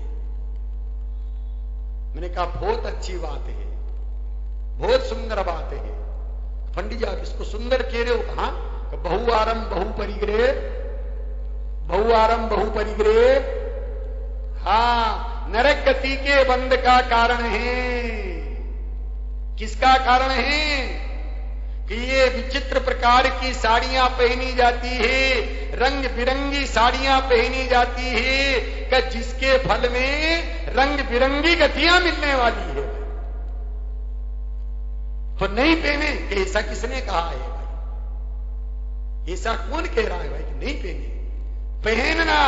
मैंने कहा बहुत अच्छी बात है, बहुत सुंदर बात है। पंडित जी आप इसको सुंदर कह रहे हो? कहा बहुआरम बहु परिग्रह, बहुआरम बहु परिग्रह। हाँ, नरक गति के बंध का कारण है। किसका कारण है? कि ये विचित्र प्रकार की साड़ियां पहनी जाती है, रंग बिरंगी साड़ियां पहनी जाती है, कि जिसके फल में रंग बिरंगी गतियां मिलने वाली है। तो नहीं पहने, कि ऐसा किसने कहा है भाई? ऐसा कौन कह रहा है भाई कि नहीं पहने? पहनना,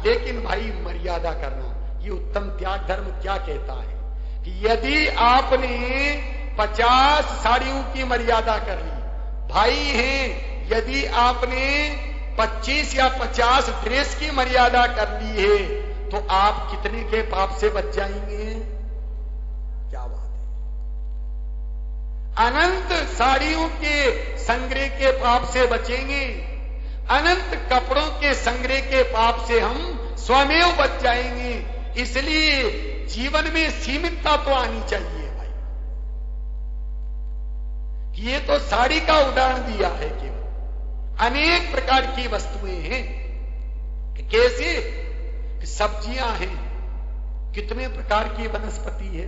लेकिन भाई मर्यादा करना। ये उत्तम त्याग धर्म क्या कहता है? कि यदि आपने 50 साड़ियों की मर्यादा कर ली, भाई हैं, यदि आपने 25 या 50 ड्रेस की मर्यादा कर ली है, तो आप कितने के पाप से बच जाएंगे? क्या बात है? अनंत साड़ियों के संग्रह के पाप से बचेंगे, अनंत कपड़ों के संग्रह के पाप से हम स्वयं बच जाएंगे। इसलिए जीवन में सीमितता तो आनी चाहिए। ये तो साड़ी का उदाहरण दिया है, केवल अनेक प्रकार की वस्तुएं हैं। कैसे? कि सब्जियां हैं, कितने प्रकार की वनस्पति है,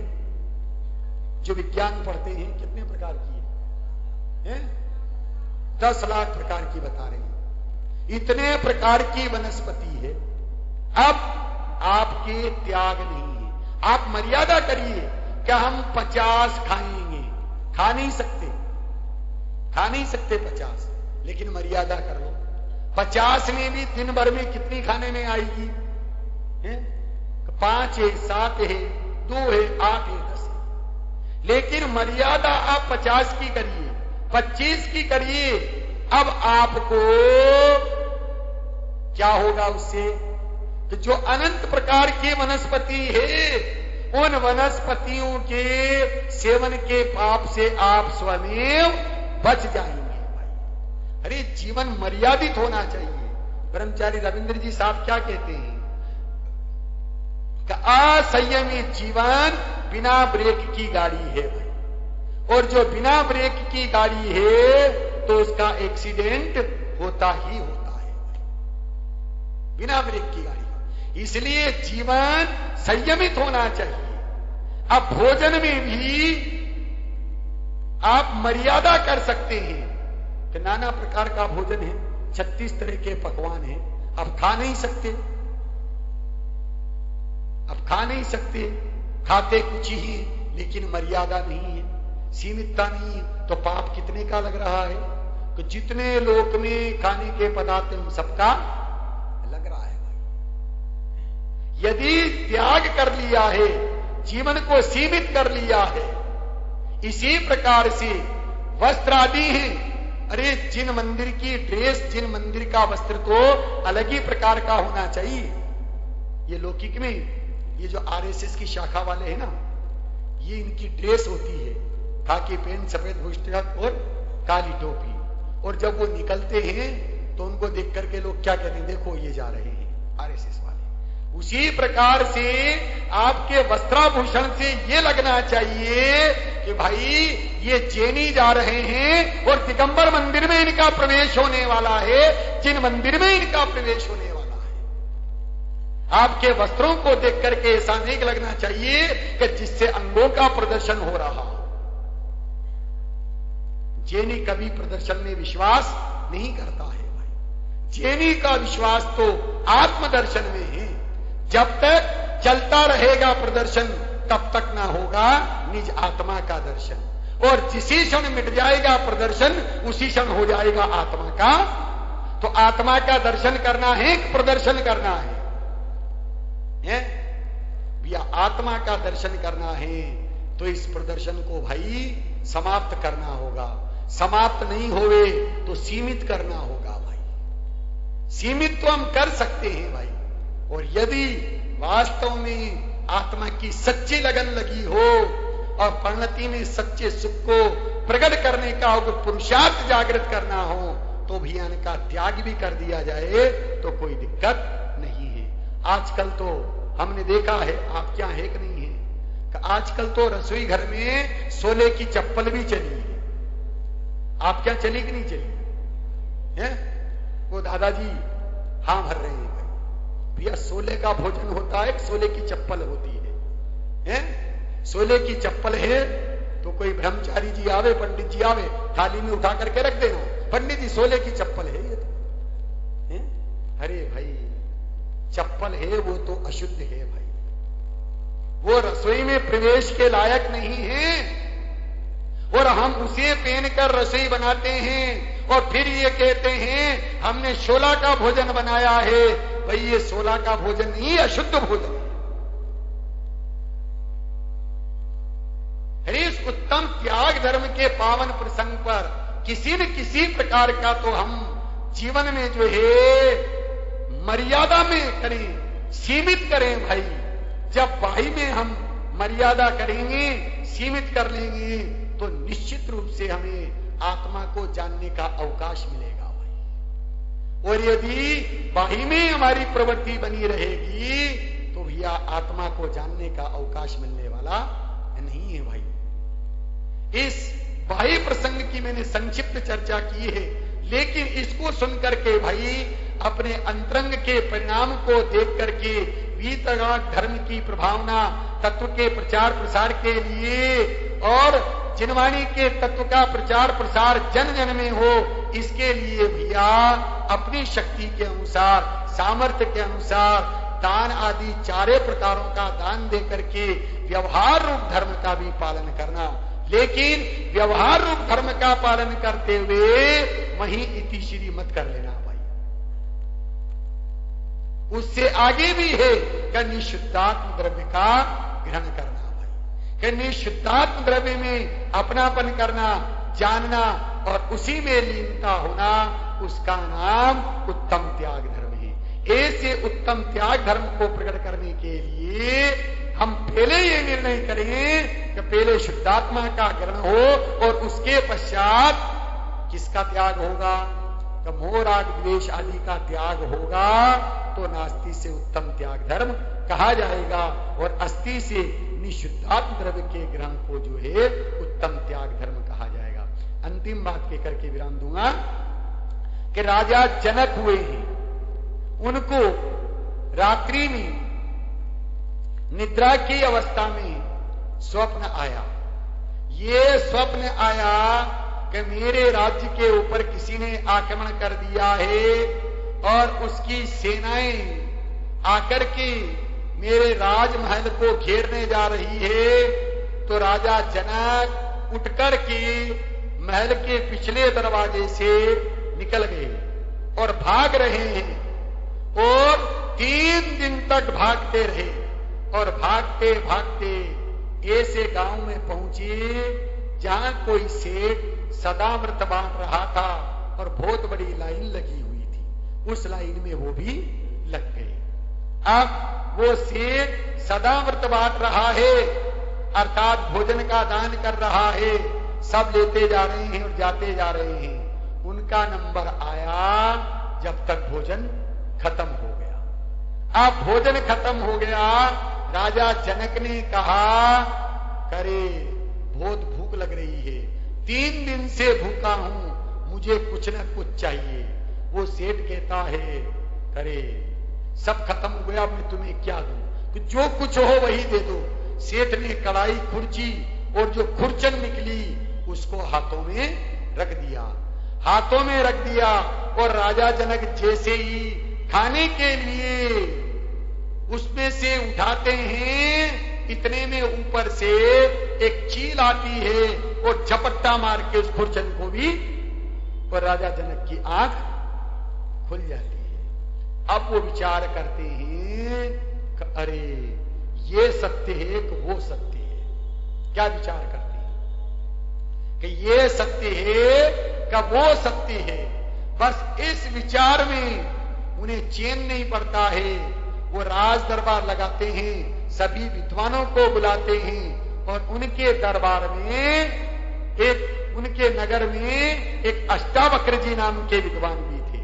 जो विज्ञान पढ़ते हैं कितने प्रकार की है? 10 लाख प्रकार की बता रहे हैं। इतने प्रकार की वनस्पति है। अब आपके त्याग नहीं है, आप मर्यादा करिए। क्या हम 50 खाएंगे? खा नहीं सकते, खा नहीं सकते 50, लेकिन मर्यादा कर लो। 50 में भी दिन भर में कितनी खाने में आएगी? 5 है, 7 है, 2 है, 8 है, 10 है। लेकिन मर्यादा आप 50 की करिए, 25 की करिए। अब आपको क्या होगा उससे? कि जो अनंत प्रकार की वनस्पति है, उन वनस्पतियों के सेवन के पाप से आप स्वयं बच जाएंगे भाई। अरे जीवन मर्यादित होना चाहिए। ब्रह्मचारी रविंद्र जी साहब क्या कहते हैं? कि असंयमी जीवन बिना ब्रेक की गाड़ी है भाई, और जो बिना ब्रेक की गाड़ी है तो उसका एक्सीडेंट होता ही होता है, बिना ब्रेक की गाड़ी। इसलिए जीवन संयमित होना चाहिए। अब भोजन में भी आप मर्यादा कर सकते हैं कि नाना प्रकार का भोजन है, 36 तरह के पकवान हैं, आप खा नहीं सकते, आप खा नहीं सकते, खाते कुछ ही, लेकिन मर्यादा नहीं है, सीमितता नहीं है, तो पाप कितने का लग रहा है? कि जितने लोक में खाने के पदार्थ उन सबका लग रहा है भाई। यदि त्याग कर लिया है, जीवन को सीमित कर लिया है, इसी प्रकार से वस्त्र आदि हैं। अरे जिन मंदिर की ड्रेस, जिन मंदिर का वस्त्र तो अलग ही प्रकार का होना चाहिए। ये लौकिक में ये जो आरएसएस की शाखा वाले हैं ना, ये इनकी ड्रेस होती है, खाकी पैंट, सफेद बुशर्ट और काली टोपी। और जब वो निकलते हैं तो उनको देख करके लोग क्या कहते हैं? देखो ये जा रहे हैं आरएसएस वाले। उसी प्रकार से आपके वस्त्राभूषण से ये लगना चाहिए कि भाई ये जैनी जा रहे हैं और दिगंबर मंदिर में इनका प्रवेश होने वाला है, जिन मंदिर में इनका प्रवेश होने वाला है। आपके वस्त्रों को देख करके ऐसा नहीं लगना चाहिए कि जिससे अंगों का प्रदर्शन हो रहा हो। जैनी कभी प्रदर्शन में विश्वास नहीं करता है भाई। जैनी का विश्वास तो आत्मदर्शन में है। जब तक चलता रहेगा प्रदर्शन तब तक ना होगा निज आत्मा का दर्शन, और जिसी क्षण मिट जाएगा प्रदर्शन उसी क्षण हो जाएगा आत्मा का। तो आत्मा का दर्शन करना है कि प्रदर्शन करना है? भैया आत्मा का दर्शन करना है तो इस प्रदर्शन को भाई समाप्त करना होगा। समाप्त नहीं होवे तो सीमित करना होगा भाई। सीमित तो हम कर सकते हैं भाई, और यदि वास्तव में आत्मा की सच्ची लगन लगी हो और परिणति में सच्चे सुख को प्रकट करने का पुरुषार्थ जागृत करना हो तो भी इनका त्याग भी कर दिया जाए तो कोई दिक्कत नहीं है। आजकल तो हमने देखा है, आप क्या है कि नहीं है, कि आजकल तो रसोई घर में सोले की चप्पल भी चली है। आप क्या चली कि नहीं चली है? वो दादाजी हाँ भर रहे हैं भाई। भैया सोले का भोजन होता है, सोले की चप्पल होती है? सोले की चप्पल है तो कोई ब्रह्मचारी जी आवे, पंडित जी आवे, थाली में उठा करके रख देना, पंडित जी सोले की चप्पल है ये तो है? अरे भाई चप्पल है वो तो अशुद्ध है भाई, वो रसोई में प्रवेश के लायक नहीं है, और हम उसे पहनकर रसोई बनाते हैं और फिर ये कहते हैं हमने शोला का भोजन बनाया है। भाई ये शोला का भोजन नहीं, अशुद्ध भोजन है। इस उत्तम त्याग धर्म के पावन प्रसंग पर किसी न किसी प्रकार का तो हम जीवन में जो है मर्यादा में करें, सीमित करें भाई। जब बाही में हम मर्यादा करेंगे, सीमित कर लेंगे तो निश्चित रूप से हमें आत्मा को जानने का अवकाश मिलेगा भाई। और यदि बाही में हमारी प्रवृत्ति बनी रहेगी तो भैया आत्मा को जानने का अवकाश मिलने वाला नहीं है भाई। इस बाह्य प्रसंग की मैंने संक्षिप्त चर्चा की है, लेकिन इसको सुनकर के भाई अपने अंतरंग के परिणाम को देख करके वीतराग धर्म की प्रभावना तत्व के प्रचार प्रसार के लिए और जिनवाणी के तत्व का प्रचार प्रसार जन जन में हो, इसके लिए भैया अपनी शक्ति के अनुसार, सामर्थ्य के अनुसार दान आदि चारे प्रकारों का दान दे करके व्यवहार रूप धर्म का भी पालन करना। लेकिन व्यवहार रूप धर्म का पालन करते हुए वहीं इति श्री मत कर लेना भाई। उससे आगे भी है कि निशुद्धात्म द्रव्य का ग्रहण करना भाई, कि निशुद्धात्म द्रव्य में अपनापन करना, जानना और उसी में लीनता होना, उसका नाम उत्तम त्याग धर्म है। ऐसे उत्तम त्याग धर्म को प्रकट करने के लिए हम पहले ये निर्णय करें कि पहले शुद्धात्मा का ग्रहण हो और उसके पश्चात किसका त्याग होगा, कि मोह राग द्वेष आदि का त्याग होगा तो नास्ति से उत्तम त्याग धर्म कहा जाएगा, और अस्थि से निशुद्धात्म द्रव्य के ग्रहण को जो है उत्तम त्याग धर्म कहा जाएगा। अंतिम बात कहकर के विराम दूंगा कि राजा जनक हुए हैं, उनको रात्रि में निद्रा की अवस्था में स्वप्न आया। ये स्वप्न आया कि मेरे राज्य के ऊपर किसी ने आक्रमण कर दिया है और उसकी सेनाएं आकर के मेरे राजमहल को घेरने जा रही है। तो राजा जनक उठकर के महल के पिछले दरवाजे से निकल गए और भाग रहे हैं, और 3 दिन तक भागते रहे, और भागते भागते ऐसे गांव में पहुंचे जहां कोई सेठ सदाव्रत बांट रहा था और बहुत बड़ी लाइन लगी हुई थी। उस लाइन में वो भी लग गए। अब वो सेठ सदाव्रत बांट रहा है, अर्थात भोजन का दान कर रहा है, सब लेते जा रहे हैं और जाते जा रहे हैं। उनका नंबर आया जब तक भोजन खत्म हो गया। अब भोजन खत्म हो गया। राजा जनक ने कहा, करे बहुत भूख लग रही है, 3 दिन से भूखा हूं, मुझे कुछ न कुछ चाहिए। वो सेठ कहता है, करे सब खत्म हो गया, मैं तुम्हें क्या दूं, जो कुछ हो वही दे दो। सेठ ने कड़ाई खुर्ची और जो खुरचन निकली उसको हाथों में रख दिया, हाथों में रख दिया। और राजा जनक जैसे ही खाने के लिए उसमें से उठाते हैं, इतने में ऊपर से एक चील आती है और झपट्टा मार के उस खुरचन को भी, और राजा जनक की आंख खुल जाती है। अब वो विचार करते हैं कि अरे ये सत्य है कि वो सत्य है। क्या विचार करते हैं कि ये सत्य है कि वो सत्य है। बस इस विचार में उन्हें चैन नहीं पड़ता है। वो राज दरबार लगाते हैं, सभी विद्वानों को बुलाते हैं और उनके दरबार में उनके नगर में एक अष्टावक्र जी नाम के विद्वान भी थे,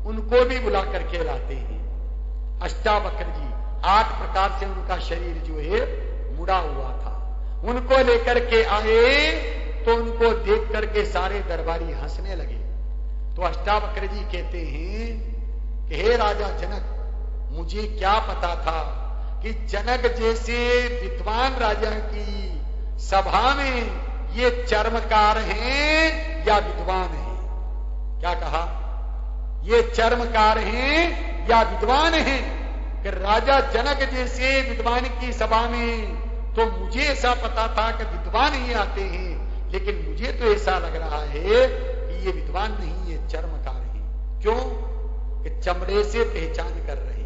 उनको भी बुला करके लाते हैं। अष्टावक्र जी 8 प्रकार से उनका शरीर जो है मुड़ा हुआ था, उनको लेकर के आए तो उनको देख करके सारे दरबारी हंसने लगे। तो अष्टावक्र जी कहते हैं कि हे राजा जनक, मुझे क्या पता था कि जनक जैसे विद्वान राजा की सभा में ये चर्मकार हैं या विद्वान हैं। क्या कहा, ये चर्मकार हैं या विद्वान हैं। कि राजा जनक जैसे विद्वान की सभा में तो मुझे ऐसा पता था कि विद्वान ही आते हैं, लेकिन मुझे तो ऐसा लग रहा है कि ये विद्वान नहीं, ये चर्मकार हैं। क्यों कि चमड़े से पहचान कर रहे हैं।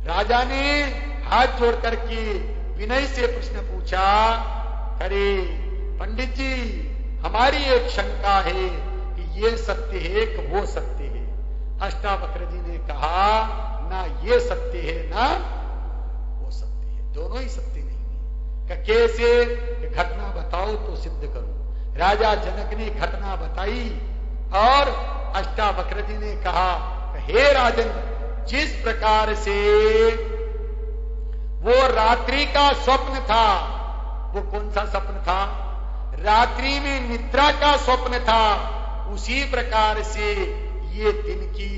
राजा ने हाथ जोड़ करके विनय से प्रश्न पूछा, अरे पंडित जी, हमारी एक शंका है कि ये सत्य है कि वो सत्य है। अष्टावक्र जी ने कहा, ना ये सत्य है ना वो सत्य है, दोनों ही सत्य नहीं है। कैसे, घटना बताओ तो सिद्ध करूं। राजा जनक ने घटना बताई और अष्टावक्र जी ने कहा, हे राजन, जिस प्रकार से वो रात्रि का स्वप्न था, वो कौन सा स्वप्न था, रात्रि में निद्रा का स्वप्न था, उसी प्रकार से ये दिन की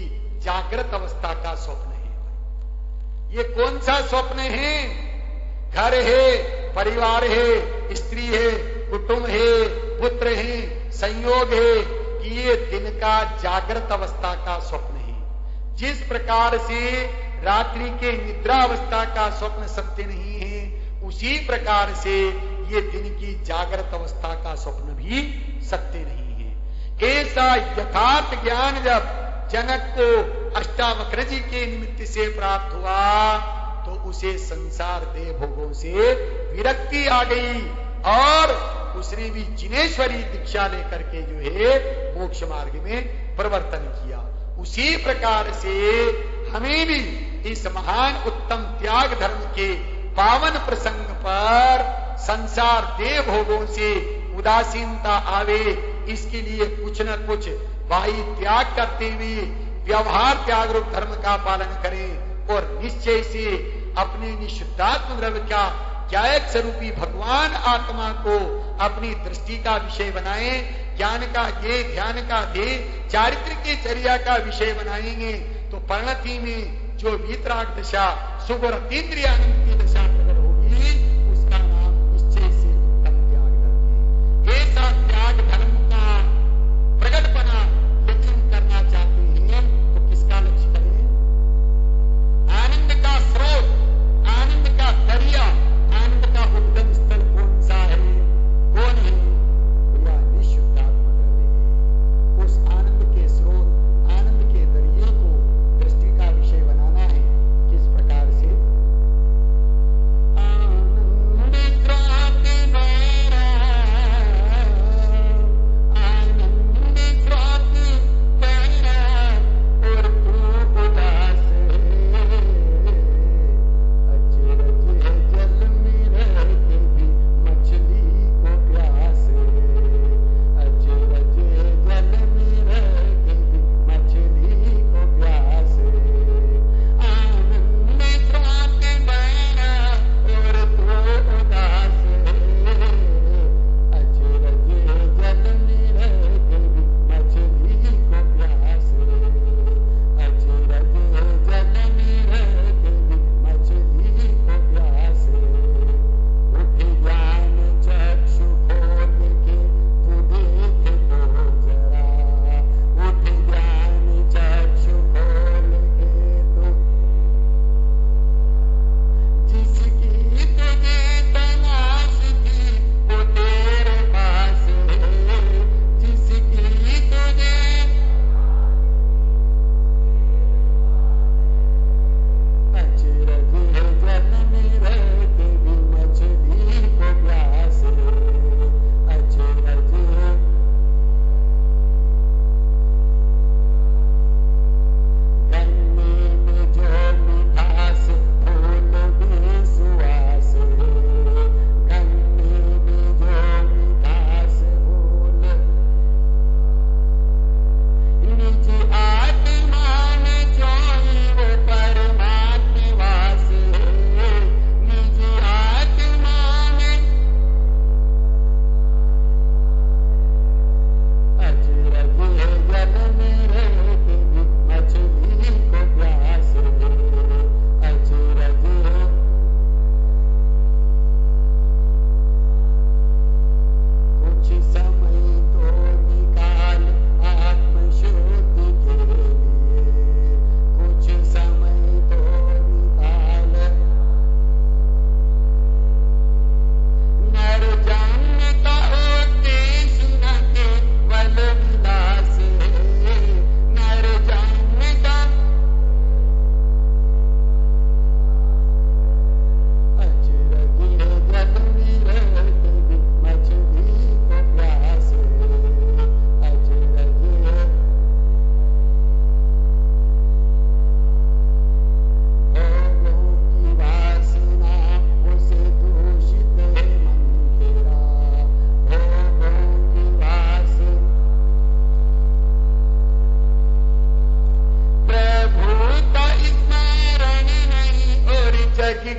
जागृत अवस्था का स्वप्न है। ये कौन सा स्वप्न है, घर है, परिवार है, स्त्री है, कुटुंब है, पुत्र है, संयोग है, कि ये दिन का जागृत अवस्था का स्वप्न है। जिस प्रकार से रात्रि के निद्रा अवस्था का स्वप्न सत्य नहीं है, उसी प्रकार से ये दिन की जागृत अवस्था का स्वप्न भी सत्य नहीं है। ऐसा यथार्थ ज्ञान जब जनक को अष्टावक्र जी के निमित्त से प्राप्त हुआ तो उसे संसार देह भोगों से विरक्ति आ गई और उसने भी जिनेश्वरी दीक्षा लेकर के जो है मोक्ष मार्ग में प्रवर्तन किया। उसी प्रकार से हमें भी इस महान उत्तम त्याग धर्म के पावन प्रसंग पर संसार देह भोगों से उदासीनता आवे, इसके लिए कुछ न कुछ बाह्य त्याग करते हुए व्यवहार त्याग रूप धर्म का पालन करें और निश्चय से अपने निशुद्धात्म द्रव्य का ज्ञायक स्वरूपी भगवान आत्मा को अपनी दृष्टि का विषय बनाएं। ज्ञान का ध्येय, ध्यान का ध्येय, चारित्र की चर्या का विषय बनाएंगे तो परिणति में जो वीतराग दशा, सुख और अतीन्द्रियानंद की दशा प्रकट होगी, उसका नाम निश्चय से उत्तम त्याग धर्म है। ऐसा त्याग धर्म का प्रकटपना यदि हम करना चाहते हैं तो किसका लक्ष्य करें? आनंद का स्रोत, आनंद का दरिया, आनंद का उद्गम स्थल कौन सा है? कौन है? भैया निशुद्धात्मा द्रव्य। उस आनंद के स्रोत, आनंद के दरिये को दृष्टि का विषय बनाना है। किस प्रकार से?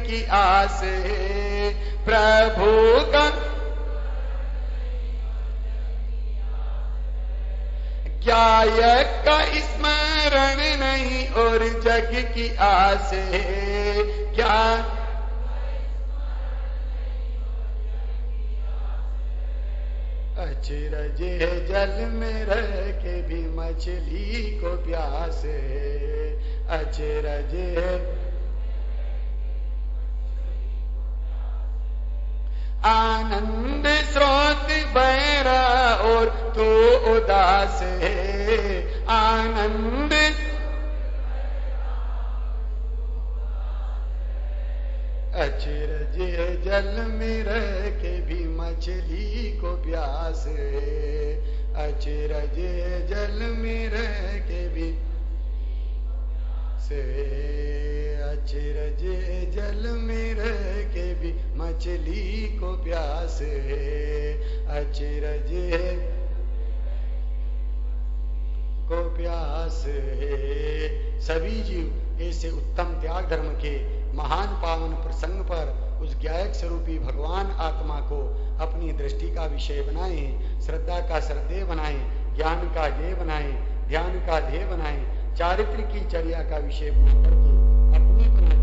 की आस है, प्रभु का गायक का स्मरण नहीं और जग की आस है, क्या अचरज है जल में रह के भी मछली को प्यास है, अचरज है आनंद स्रोत बह रहा और तो उदास है, आनंद अचरज है जल में रह के भी मछली को प्यास है, अचरज है जल में रह के भी से, अचरज है जल में रह के भी मछली को प्यास है, अचरज है को प्यास है। सभी जीव ऐसे उत्तम त्याग धर्म के महान पावन प्रसंग पर उस गायक स्वरूपी भगवान आत्मा को अपनी दृष्टि का विषय बनाएं, श्रद्धा का श्रद्धेय बनाएं, ज्ञान का ध्येय बनाएं, ध्यान का ध्येय बनाएं, चारित्र की चर्या का विषय बना करके अपनी बना